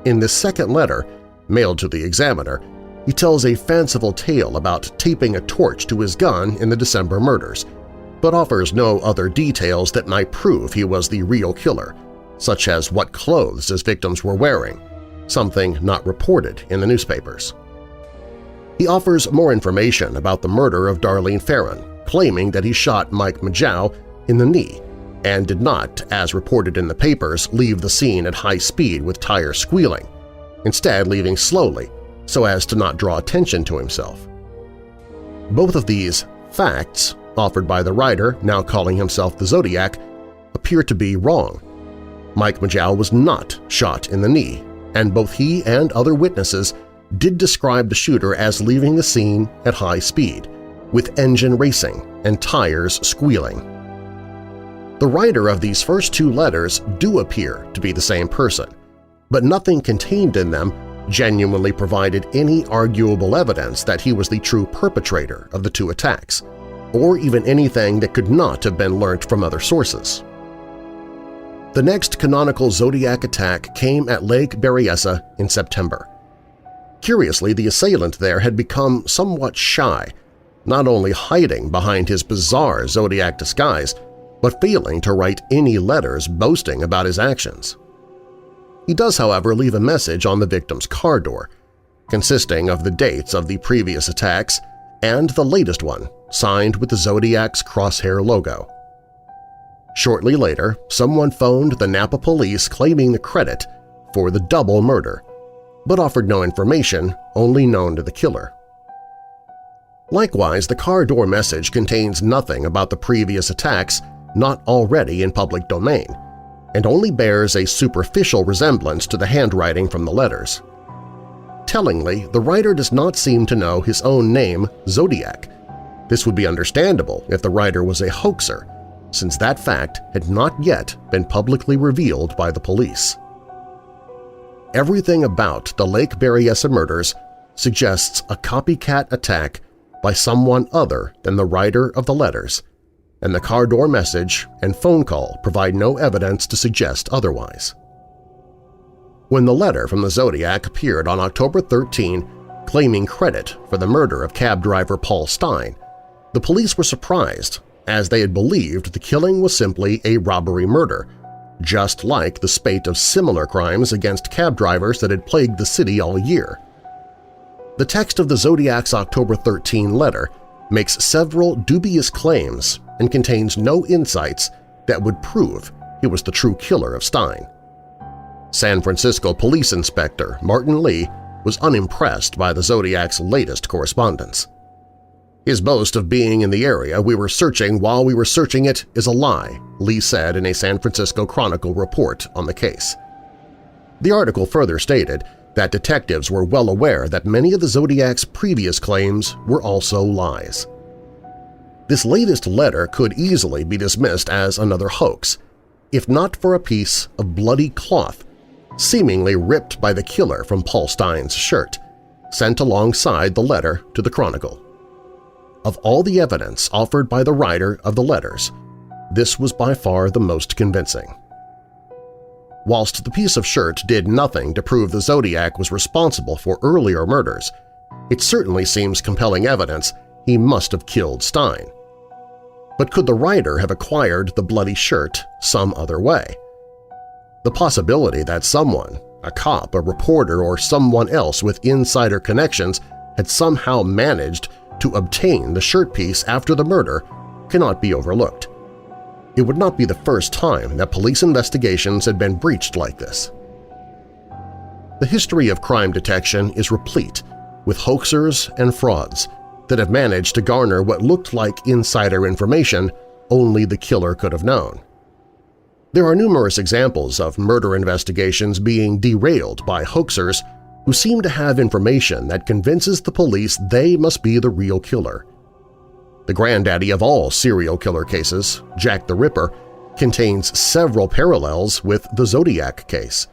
In this second letter, mailed to the Examiner, he tells a fanciful tale about taping a torch to his gun in the December murders, but offers no other details that might prove he was the real killer, such as what clothes his victims were wearing, something not reported in the newspapers. He offers more information about the murder of Darlene Ferrin, claiming that he shot Mike Majau in the knee and did not, as reported in the papers, leave the scene at high speed with tires squealing, instead leaving slowly so as to not draw attention to himself. Both of these facts, offered by the writer, now calling himself the Zodiac, appear to be wrong. Mike Majau was not shot in the knee, and both he and other witnesses did describe the shooter as leaving the scene at high speed, with engine racing and tires squealing. The writer of these first two letters do appear to be the same person, but nothing contained in them genuinely provided any arguable evidence that he was the true perpetrator of the two attacks, or even anything that could not have been learnt from other sources. The next canonical Zodiac attack came at Lake Berryessa in September. Curiously, the assailant there had become somewhat shy, not only hiding behind his bizarre Zodiac disguise, but failing to write any letters boasting about his actions. He does, however, leave a message on the victim's car door, consisting of the dates of the previous attacks and the latest one, signed with the Zodiac's crosshair logo. Shortly later, someone phoned the Napa police claiming the credit for the double murder, but offered no information, only known to the killer. Likewise, the car door message contains nothing about the previous attacks not already in public domain, and only bears a superficial resemblance to the handwriting from the letters. Tellingly, the writer does not seem to know his own name, Zodiac. This would be understandable if the writer was a hoaxer, since that fact had not yet been publicly revealed by the police. Everything about the Lake Berryessa murders suggests a copycat attack by someone other than the writer of the letters, and the car door message and phone call provide no evidence to suggest otherwise. When the letter from the Zodiac appeared on October 13, claiming credit for the murder of cab driver Paul Stein, the police were surprised, as they had believed the killing was simply a robbery-murder, just like the spate of similar crimes against cab drivers that had plagued the city all year. The text of the Zodiac's October 13 letter makes several dubious claims and contains no insights that would prove he was the true killer of Stein. San Francisco Police Inspector Martin Lee was unimpressed by the Zodiac's latest correspondence. His boast of being in the area we were searching while we were searching it is a lie, Lee said in a San Francisco Chronicle report on the case. The article further stated that detectives were well aware that many of the Zodiac's previous claims were also lies. This latest letter could easily be dismissed as another hoax, if not for a piece of bloody cloth seemingly ripped by the killer from Paul Stein's shirt, sent alongside the letter to the Chronicle. Of all the evidence offered by the writer of the letters, this was by far the most convincing. Whilst the piece of shirt did nothing to prove the Zodiac was responsible for earlier murders, it certainly seems compelling evidence he must have killed Stein. But could the writer have acquired the bloody shirt some other way? The possibility that someone, a cop, a reporter, or someone else with insider connections had somehow managed to obtain the shirt piece after the murder cannot be overlooked. It would not be the first time that police investigations had been breached like this. The history of crime detection is replete with hoaxers and frauds that have managed to garner what looked like insider information only the killer could have known. There are numerous examples of murder investigations being derailed by hoaxers who seem to have information that convinces the police they must be the real killer. The granddaddy of all serial killer cases, Jack the Ripper, contains several parallels with the Zodiac case.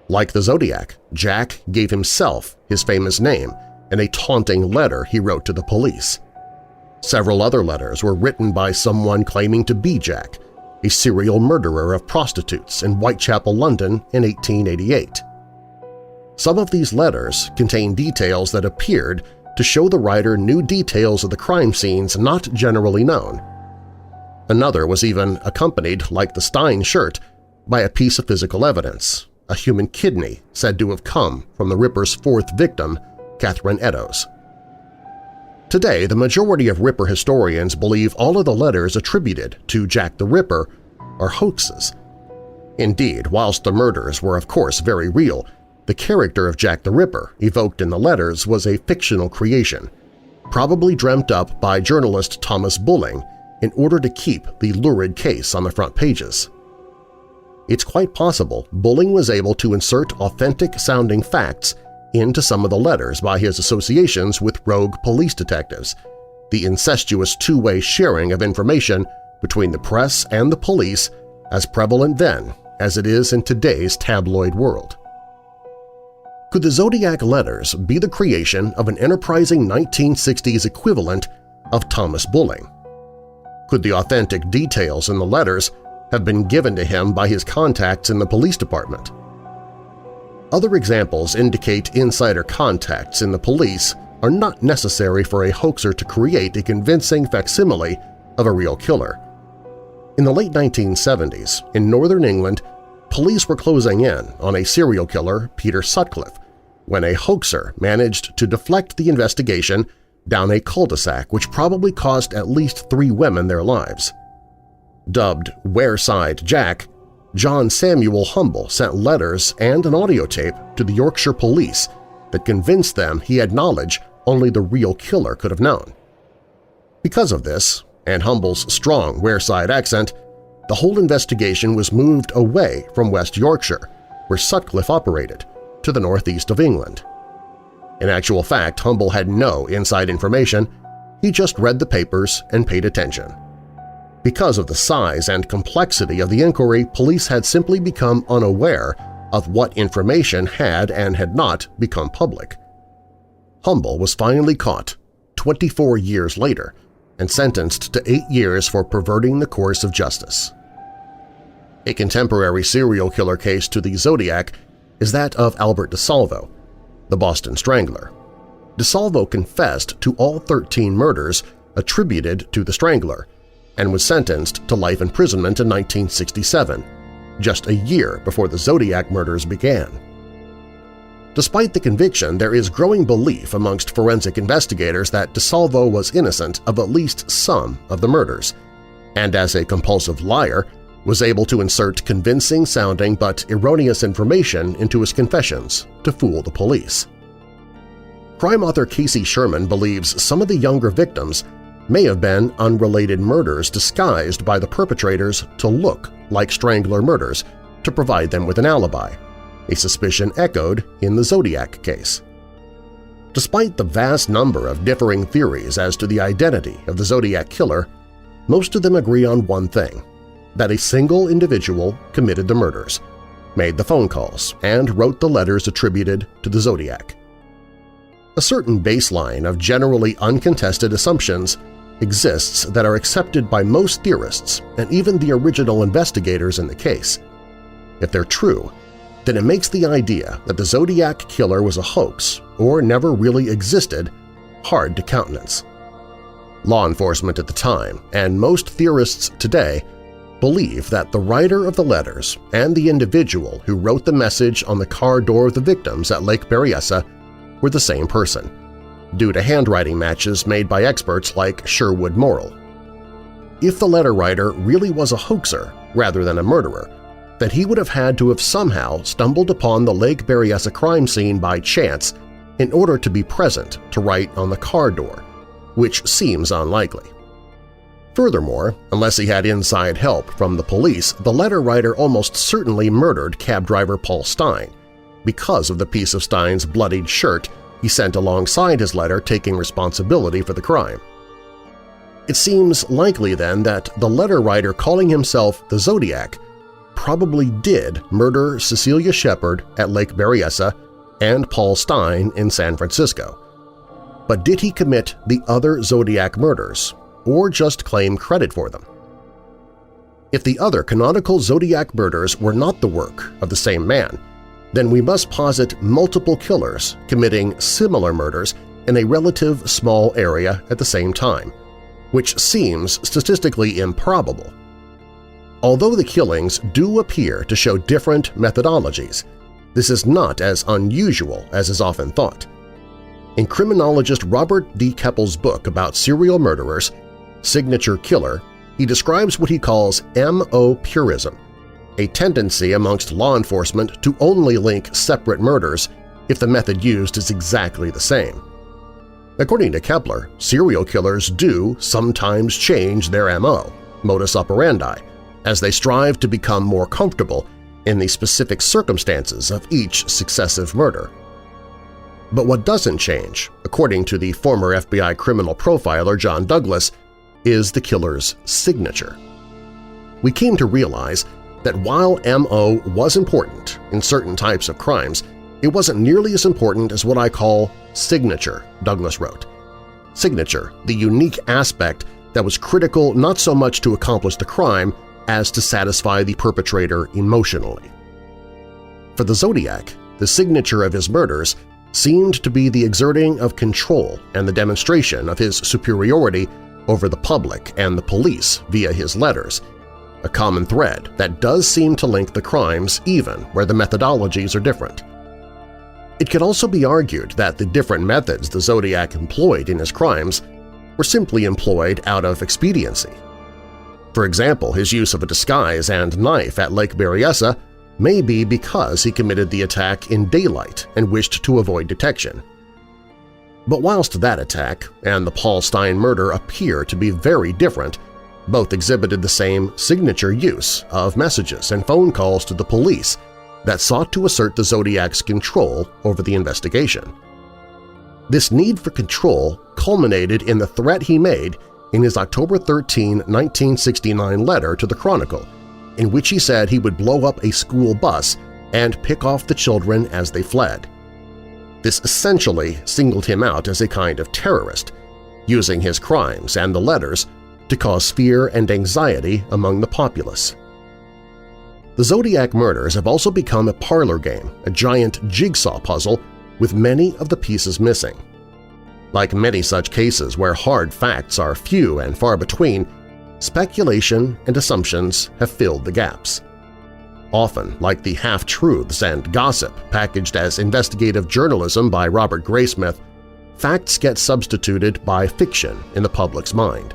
Like the Zodiac, Jack gave himself his famous name in a taunting letter he wrote to the police. Several other letters were written by someone claiming to be Jack, a serial murderer of prostitutes in Whitechapel, London in 1888. Some of these letters contain details that appeared to show the writer knew details of the crime scenes not generally known. Another was even accompanied, like the Stein shirt, by a piece of physical evidence, a human kidney said to have come from the Ripper's fourth victim, Catherine Eddowes. Today, the majority of Ripper historians believe all of the letters attributed to Jack the Ripper are hoaxes. Indeed, whilst the murders were of course very real, the character of Jack the Ripper evoked in the letters was a fictional creation, probably dreamt up by journalist Thomas Bulling in order to keep the lurid case on the front pages. It's quite possible Bulling was able to insert authentic-sounding facts into some of the letters by his associations with rogue police detectives, the incestuous two-way sharing of information between the press and the police as prevalent then as it is in today's tabloid world. Could the Zodiac letters be the creation of an enterprising 1960s equivalent of Thomas Bulling? Could the authentic details in the letters have been given to him by his contacts in the police department? Other examples indicate insider contacts in the police are not necessary for a hoaxer to create a convincing facsimile of a real killer. In the late 1970s, in northern England, police were closing in on a serial killer, Peter Sutcliffe, when a hoaxer managed to deflect the investigation down a cul-de-sac which probably cost at least 3 women their lives. Dubbed Wareside Jack, John Samuel Humble sent letters and an audio tape to the Yorkshire police that convinced them he had knowledge only the real killer could have known. Because of this, and Humble's strong Wareside accent, the whole investigation was moved away from West Yorkshire, where Sutcliffe operated, to the northeast of England. In actual fact, Humble had no inside information, he just read the papers and paid attention. Because of the size and complexity of the inquiry, police had simply become unaware of what information had and had not become public. Humble was finally caught 24 years later and sentenced to 8 years for perverting the course of justice. A contemporary serial killer case to the Zodiac is that of Albert DeSalvo, the Boston Strangler. DeSalvo confessed to all 13 murders attributed to the Strangler and was sentenced to life imprisonment in 1967, just a year before the Zodiac murders began. Despite the conviction, there is growing belief amongst forensic investigators that DeSalvo was innocent of at least some of the murders, and as a compulsive liar, was able to insert convincing-sounding but erroneous information into his confessions to fool the police. Crime author Casey Sherman believes some of the younger victims may have been unrelated murders disguised by the perpetrators to look like Strangler murders to provide them with an alibi, a suspicion echoed in the Zodiac case. Despite the vast number of differing theories as to the identity of the Zodiac killer, most of them agree on one thing – that a single individual committed the murders, made the phone calls, and wrote the letters attributed to the Zodiac. A certain baseline of generally uncontested assumptions exists that are accepted by most theorists and even the original investigators in the case. If they're true, then it makes the idea that the Zodiac killer was a hoax or never really existed hard to countenance. Law enforcement at the time, and most theorists today, believe that the writer of the letters and the individual who wrote the message on the car door of the victims at Lake Berryessa were the same person, due to handwriting matches made by experts like Sherwood Morrill. If the letter writer really was a hoaxer rather than a murderer, then he would have had to have somehow stumbled upon the Lake Berryessa crime scene by chance in order to be present to write on the car door, which seems unlikely. Furthermore, unless he had inside help from the police, the letter writer almost certainly murdered cab driver Paul Stein because of the piece of Stein's bloodied shirt he sent alongside his letter taking responsibility for the crime. It seems likely then that the letter writer calling himself the Zodiac probably did murder Cecilia Shepard at Lake Berryessa and Paul Stein in San Francisco. But did he commit the other Zodiac murders, or just claim credit for them? If the other canonical Zodiac murders were not the work of the same man, then we must posit multiple killers committing similar murders in a relative small area at the same time, which seems statistically improbable. Although the killings do appear to show different methodologies, this is not as unusual as is often thought. In criminologist Robert D. Keppel's book about serial murderers, Signature Killer, he describes what he calls MO purism, a tendency amongst law enforcement to only link separate murders if the method used is exactly the same. According to Kepler, serial killers do sometimes change their MO, modus operandi, as they strive to become more comfortable in the specific circumstances of each successive murder. But what doesn't change, according to the former FBI criminal profiler John Douglas, is the killer's signature. We came to realize that while MO was important in certain types of crimes, it wasn't nearly as important as what I call signature, Douglas wrote. Signature, the unique aspect that was critical not so much to accomplish the crime as to satisfy the perpetrator emotionally. For the Zodiac, the signature of his murders seemed to be the exerting of control and the demonstration of his superiority over the public and the police via his letters, a common thread that does seem to link the crimes even where the methodologies are different. It could also be argued that the different methods the Zodiac employed in his crimes were simply employed out of expediency. For example, his use of a disguise and knife at Lake Berryessa may be because he committed the attack in daylight and wished to avoid detection. But whilst that attack and the Paul Stine murder appear to be very different, both exhibited the same signature use of messages and phone calls to the police that sought to assert the Zodiac's control over the investigation. This need for control culminated in the threat he made in his October 13, 1969 letter to the Chronicle, in which he said he would blow up a school bus and pick off the children as they fled. This essentially singled him out as a kind of terrorist, using his crimes and the letters to cause fear and anxiety among the populace. The Zodiac murders have also become a parlor game, a giant jigsaw puzzle with many of the pieces missing. Like many such cases where hard facts are few and far between, speculation and assumptions have filled the gaps. Often, like the half-truths and gossip packaged as investigative journalism by Robert Graysmith, facts get substituted by fiction in the public's mind.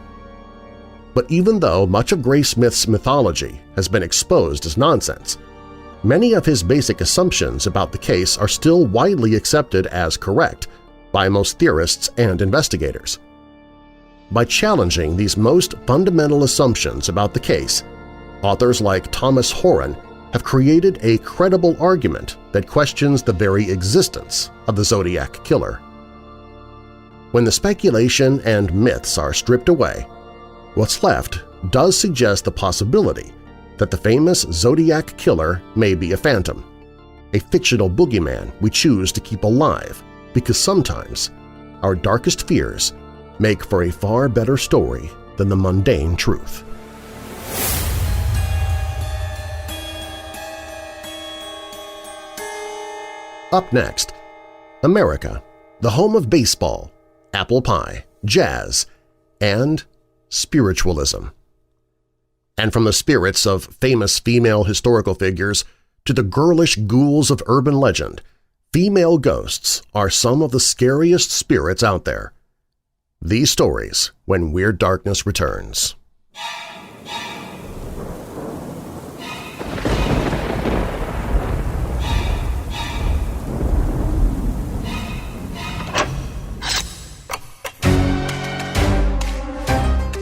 But even though much of Graysmith's mythology has been exposed as nonsense, many of his basic assumptions about the case are still widely accepted as correct by most theorists and investigators. By challenging these most fundamental assumptions about the case, authors like Thomas Horan have created a credible argument that questions the very existence of the Zodiac Killer. When the speculation and myths are stripped away, what's left does suggest the possibility that the famous Zodiac Killer may be a phantom, a fictional boogeyman we choose to keep alive because sometimes our darkest fears make for a far better story than the mundane truth. Up next, America, the home of baseball, apple pie, jazz, and spiritualism. And from the spirits of famous female historical figures to the girlish ghouls of urban legend, female ghosts are some of the scariest spirits out there. These stories when Weird Darkness returns.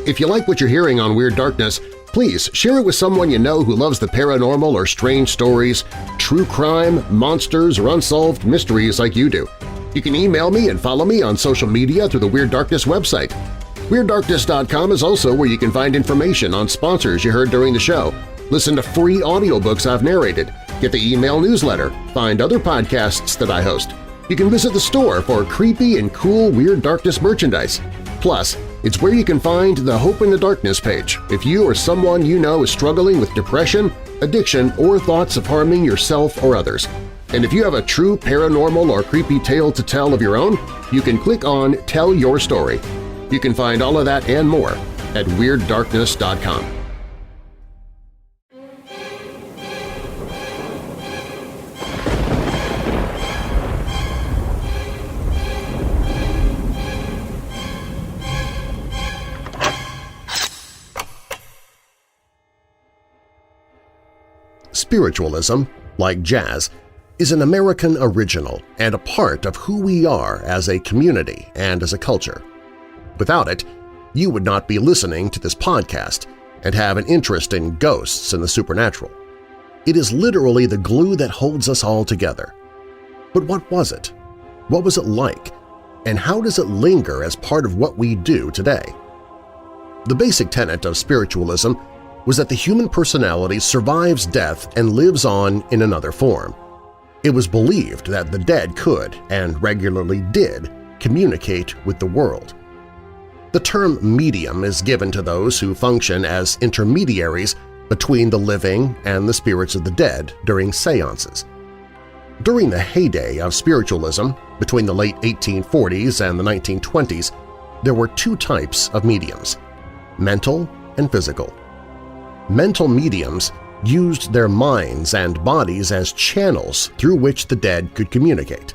If you like what you're hearing on Weird Darkness, please share it with someone you know who loves the paranormal or strange stories, true crime, monsters, or unsolved mysteries like you do. You can email me and follow me on social media through the Weird Darkness website. WeirdDarkness.com is also where you can find information on sponsors you heard during the show, listen to free audiobooks I've narrated, get the email newsletter, find other podcasts that I host. You can visit the store for creepy and cool Weird Darkness merchandise. Plus, it's where you can find the Hope in the Darkness page if you or someone you know is struggling with depression, addiction, or thoughts of harming yourself or others. And if you have a true paranormal or creepy tale to tell of your own, you can click on Tell Your Story. You can find all of that and more at WeirdDarkness.com.
Spiritualism, like jazz, is an American original and a part of who we are as a community and as a culture. Without it, you would not be listening to this podcast and have an interest in ghosts and the supernatural. It is literally the glue that holds us all together. But what was it? What was it like? And how does it linger as part of what we do today? The basic tenet of spiritualism was that the human personality survives death and lives on in another form. It was believed that the dead could, and regularly did, communicate with the world. The term medium is given to those who function as intermediaries between the living and the spirits of the dead during seances. During the heyday of spiritualism, between the late 1840s and the 1920s, there were two types of mediums: mental and physical. Mental mediums used their minds and bodies as channels through which the dead could communicate.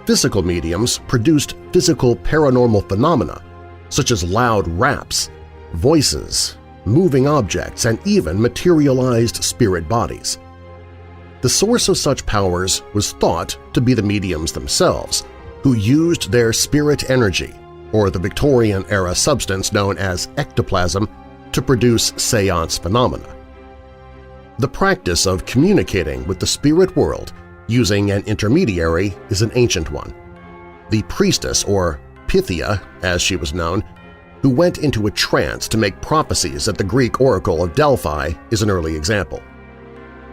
Physical mediums produced physical paranormal phenomena such as loud raps, voices, moving objects, and even materialized spirit bodies. The source of such powers was thought to be the mediums themselves, who used their spirit energy, or the Victorian-era substance known as ectoplasm, to produce seance phenomena. The practice of communicating with the spirit world using an intermediary is an ancient one. The priestess, or Pythia as she was known, who went into a trance to make prophecies at the Greek oracle of Delphi, is an early example.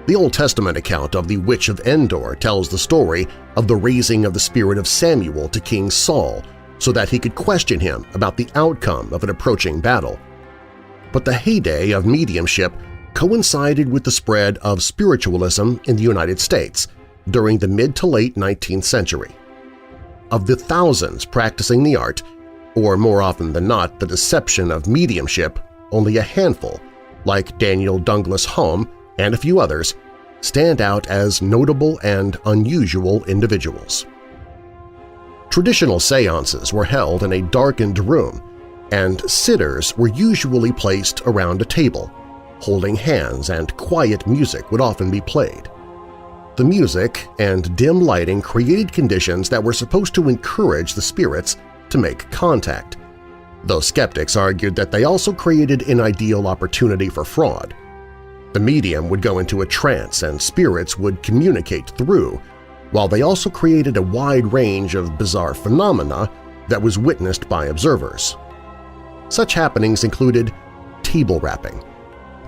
The Old Testament account of the Witch of Endor tells the story of the raising of the spirit of Samuel to King Saul so that he could question him about the outcome of an approaching battle. But the heyday of mediumship coincided with the spread of spiritualism in the United States during the mid to late 19th century. Of the thousands practicing the art, or more often than not the deception of mediumship, only a handful, like Daniel Douglas Home and a few others, stand out as notable and unusual individuals. Traditional seances were held in a darkened room, and sitters were usually placed around a table, holding hands, and quiet music would often be played. The music and dim lighting created conditions that were supposed to encourage the spirits to make contact, though skeptics argued that they also created an ideal opportunity for fraud. The medium would go into a trance and spirits would communicate through, while they also created a wide range of bizarre phenomena that was witnessed by observers. Such happenings included table rapping,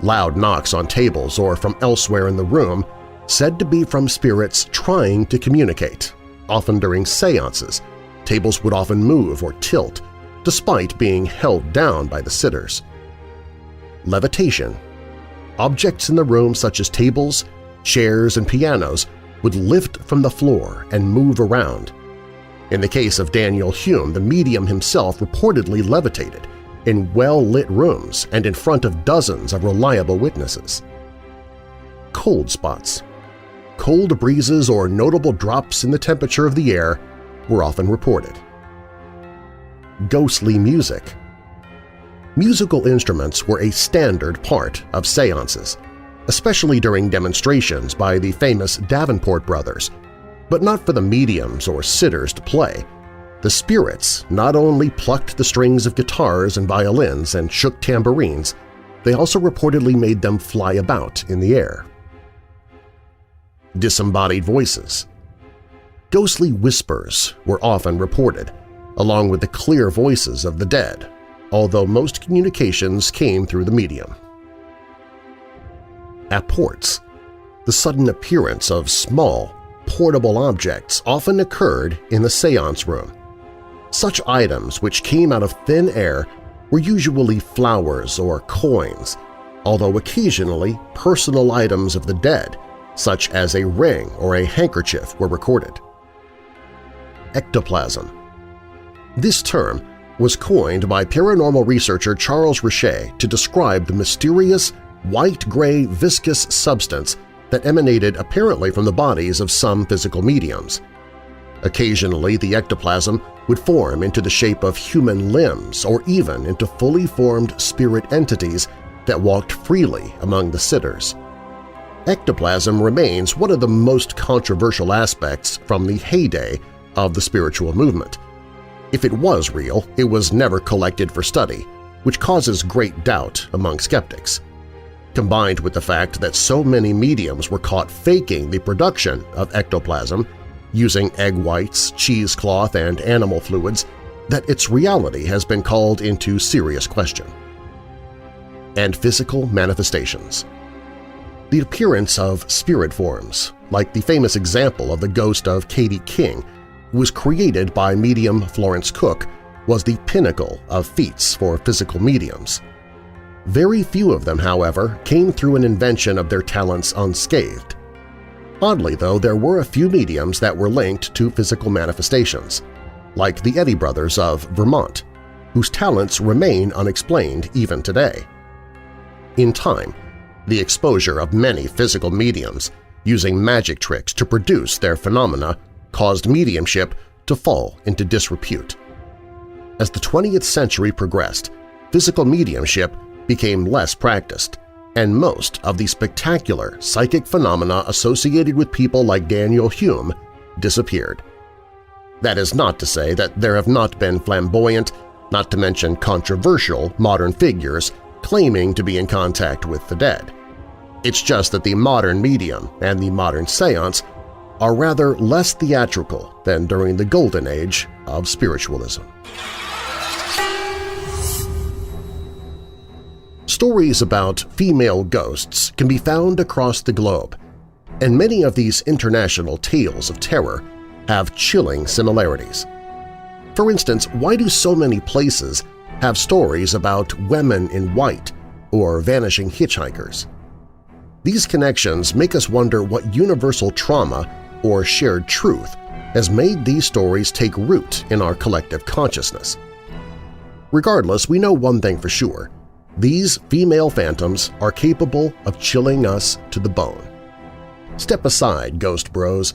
loud knocks on tables or from elsewhere in the room, said to be from spirits trying to communicate. Often during seances, tables would often move or tilt, despite being held down by the sitters. Levitation. Objects in the room such as tables, chairs, and pianos would lift from the floor and move around. In the case of Daniel Hume, the medium himself reportedly levitated in well-lit rooms and in front of dozens of reliable witnesses. Cold spots. Cold breezes or notable drops in the temperature of the air were often reported. Ghostly music. Musical instruments were a standard part of seances, especially during demonstrations by the famous Davenport brothers, but not for the mediums or sitters to play. The spirits not only plucked the strings of guitars and violins and shook tambourines, they also reportedly made them fly about in the air. Disembodied voices. Ghostly whispers were often reported, along with the clear voices of the dead, although most communications came through the medium. Apports. The sudden appearance of small, portable objects often occurred in the seance room. Such items which came out of thin air were usually flowers or coins, although occasionally personal items of the dead, such as a ring or a handkerchief, were recorded. Ectoplasm. This term was coined by paranormal researcher Charles Richet to describe the mysterious white-gray viscous substance that emanated apparently from the bodies of some physical mediums. Occasionally, the ectoplasm would form into the shape of human limbs or even into fully formed spirit entities that walked freely among the sitters. ectoplasm remains one of the most controversial aspects from the heyday of the spiritual movement. If it was real, it was never collected for study, which causes great doubt among skeptics. Combined with the fact that so many mediums were caught faking the production of ectoplasm, using egg whites, cheesecloth, and animal fluids, that its reality has been called into serious question. And physical manifestations. The appearance of spirit forms, like the famous example of the ghost of Katie King, who was created by medium Florence Cook, was the pinnacle of feats for physical mediums. Very few of them, however, came through an invention of their talents unscathed. Oddly, though, there were a few mediums that were linked to physical manifestations, like the Eddy brothers of Vermont, whose talents remain unexplained even today. In time, the exposure of many physical mediums using magic tricks to produce their phenomena caused mediumship to fall into disrepute. As the 20th century progressed, physical mediumship became less practiced, and most of the spectacular psychic phenomena associated with people like Daniel Hume disappeared. That is not to say that there have not been flamboyant, not to mention controversial, modern figures claiming to be in contact with the dead. It's just that the modern medium and the modern seance are rather less theatrical than during the golden age of spiritualism. Stories about female ghosts can be found across the globe, and many of these international tales of terror have chilling similarities. For instance, why do so many places have stories about women in white or vanishing hitchhikers? These connections make us wonder what universal trauma or shared truth has made these stories take root in our collective consciousness. Regardless, we know one thing for sure: these female phantoms are capable of chilling us to the bone. Step aside, Ghost Bros.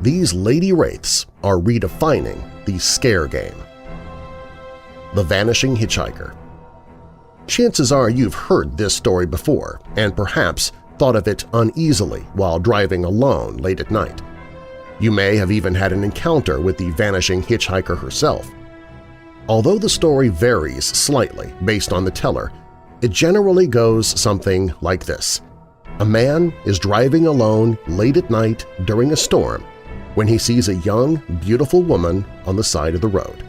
These lady wraiths are redefining the scare game. The Vanishing Hitchhiker. Chances are you've heard this story before and perhaps thought of it uneasily while driving alone late at night. You may have even had an encounter with the vanishing hitchhiker herself. Although the story varies slightly based on the teller, it generally goes something like this. A man is driving alone late at night during a storm when he sees a young, beautiful woman on the side of the road.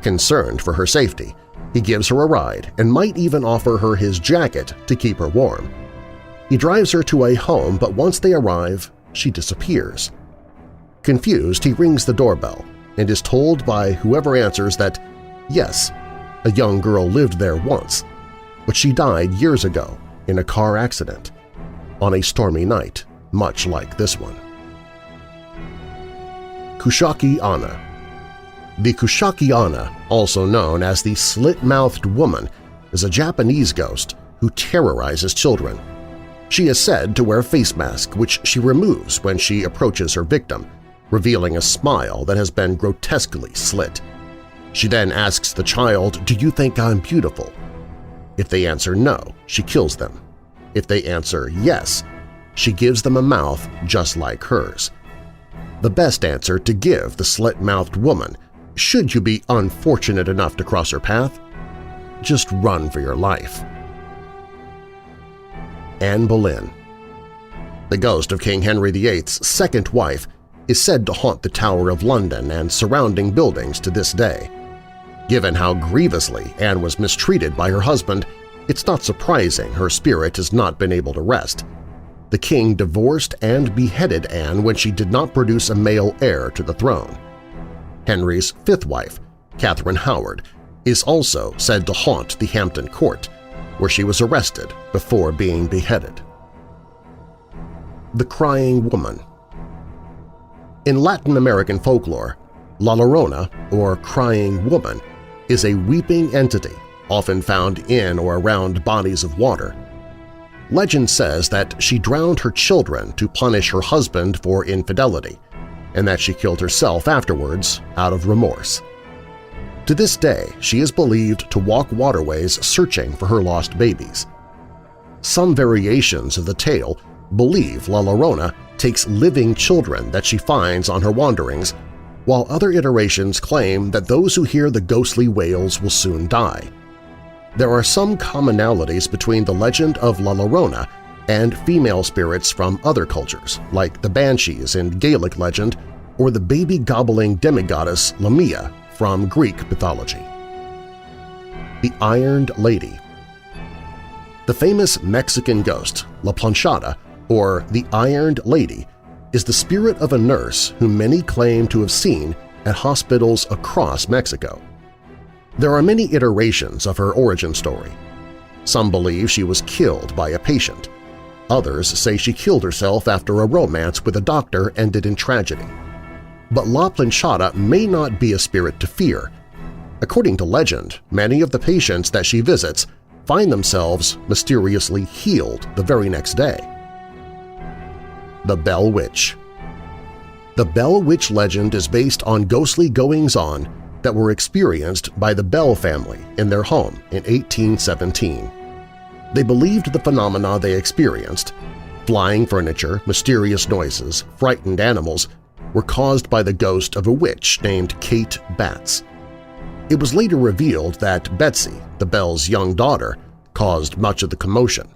Concerned for her safety, he gives her a ride and might even offer her his jacket to keep her warm. He drives her to a home, but once they arrive, she disappears. Confused, he rings the doorbell and is told by whoever answers that, yes, a young girl lived there once, but she died years ago in a car accident on a stormy night much like this one. Kushaki Anna. The Kushaki Anna, also known as the Slit-Mouthed Woman, is a Japanese ghost who terrorizes children. She is said to wear a face mask which she removes when she approaches her victim, revealing a smile that has been grotesquely slit. She then asks the child, "Do you think I'm beautiful?" If they answer no, she kills them. If they answer yes, she gives them a mouth just like hers. The best answer to give the slit-mouthed woman, should you be unfortunate enough to cross her path, just run for your life. Anne Boleyn. The ghost of King Henry VIII's second wife is said to haunt the Tower of London and surrounding buildings to this day. Given how grievously Anne was mistreated by her husband, it's not surprising her spirit has not been able to rest. The king divorced and beheaded Anne when she did not produce a male heir to the throne. Henry's fifth wife, Catherine Howard, is also said to haunt the Hampton Court, where she was arrested before being beheaded. The Crying Woman. In Latin American folklore, La Llorona, or Crying Woman, is a weeping entity often found in or around bodies of water. Legend says that she drowned her children to punish her husband for infidelity, and that she killed herself afterwards out of remorse. To this day, she is believed to walk waterways searching for her lost babies. Some variations of the tale believe La Llorona takes living children that she finds on her wanderings, while other iterations claim that those who hear the ghostly wails will soon die. There are some commonalities between the legend of La Llorona and female spirits from other cultures, like the Banshees in Gaelic legend or the baby-gobbling demigoddess Lamia from Greek mythology. The Ironed Lady. The famous Mexican ghost, La Planchada, or the Ironed Lady, is the spirit of a nurse whom many claim to have seen at hospitals across Mexico. There are many iterations of her origin story. Some believe she was killed by a patient. Others say she killed herself after a romance with a doctor ended in tragedy. But La Planchada may not be a spirit to fear. According to legend, many of the patients that she visits find themselves mysteriously healed the very next day. The Bell Witch. The Bell Witch legend is based on ghostly goings-on that were experienced by the Bell family in their home in 1817. They believed the phenomena they experienced – flying furniture, mysterious noises, frightened animals – were caused by the ghost of a witch named Kate Batts. It was later revealed that Betsy, the Bell's young daughter, caused much of the commotion.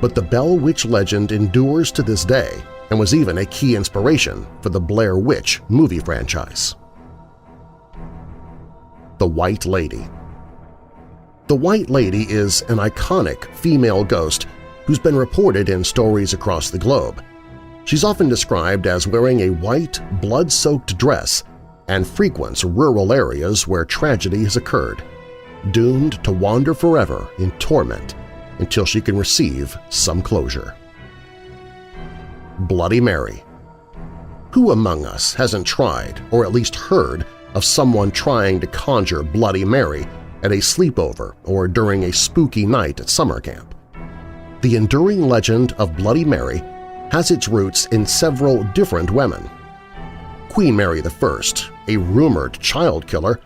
But the Bell Witch legend endures to this day and was even a key inspiration for the Blair Witch movie franchise. The White Lady. The White Lady is an iconic female ghost who's been reported in stories across the globe. She's often described as wearing a white, blood-soaked dress and frequents rural areas where tragedy has occurred, doomed to wander forever in torment until she can receive some closure. Bloody Mary. Who among us hasn't tried or at least heard of someone trying to conjure Bloody Mary at a sleepover or during a spooky night at summer camp? The enduring legend of Bloody Mary has its roots in several different women. Queen Mary I, a rumored child killer,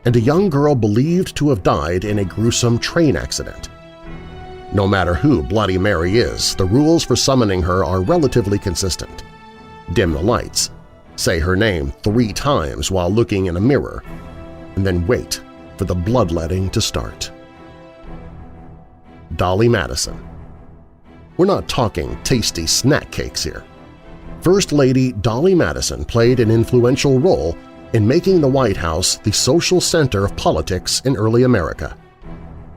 and a young girl believed to have died in a gruesome train accident. No matter who Bloody Mary is, the rules for summoning her are relatively consistent. Dim the lights, say her name 3 times while looking in a mirror, and then wait for the bloodletting to start. Dolly Madison. We're not talking tasty snack cakes here. First Lady Dolly Madison played an influential role in making the White House the social center of politics in early America.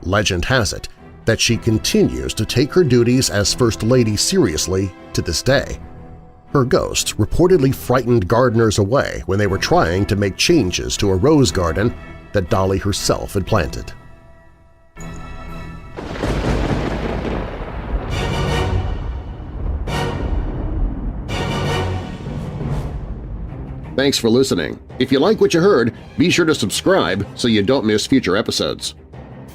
Legend has it that she continues to take her duties as First Lady seriously to this day. Her ghost reportedly frightened gardeners away when they were trying to make changes to a rose garden that Dolly herself had planted.
Thanks for listening. If you like what you heard, be sure to subscribe so you don't miss future episodes.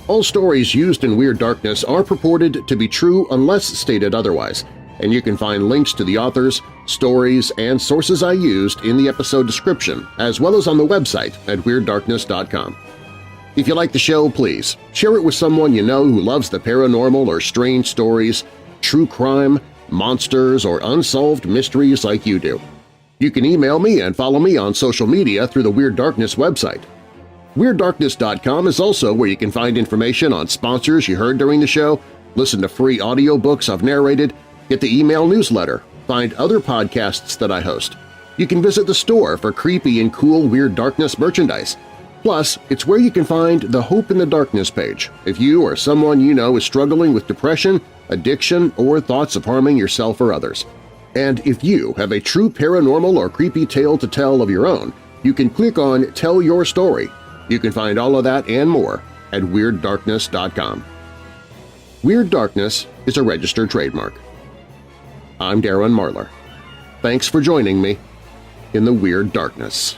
All stories used in Weird Darkness are purported to be true unless stated otherwise, and you can find links to the authors, stories, and sources I used in the episode description, as well as on the website at WeirdDarkness.com. If you like the show, please share it with someone you know who loves the paranormal or strange stories, true crime, monsters, or unsolved mysteries like you do. You can email me and follow me on social media through the Weird Darkness website. WeirdDarkness.com is also where you can find information on sponsors you heard during the show, listen to free audiobooks I've narrated, get the email newsletter, find other podcasts that I host. You can visit the store for creepy and cool Weird Darkness merchandise. Plus, it's where you can find the Hope in the Darkness page if you or someone you know is struggling with depression, addiction, or thoughts of harming yourself or others. And if you have a true paranormal or creepy tale to tell of your own, you can click on Tell Your Story. You can find all of that and more at WeirdDarkness.com. Weird Darkness is a registered trademark. I'm Darren Marlar. Thanks for joining me in the Weird Darkness.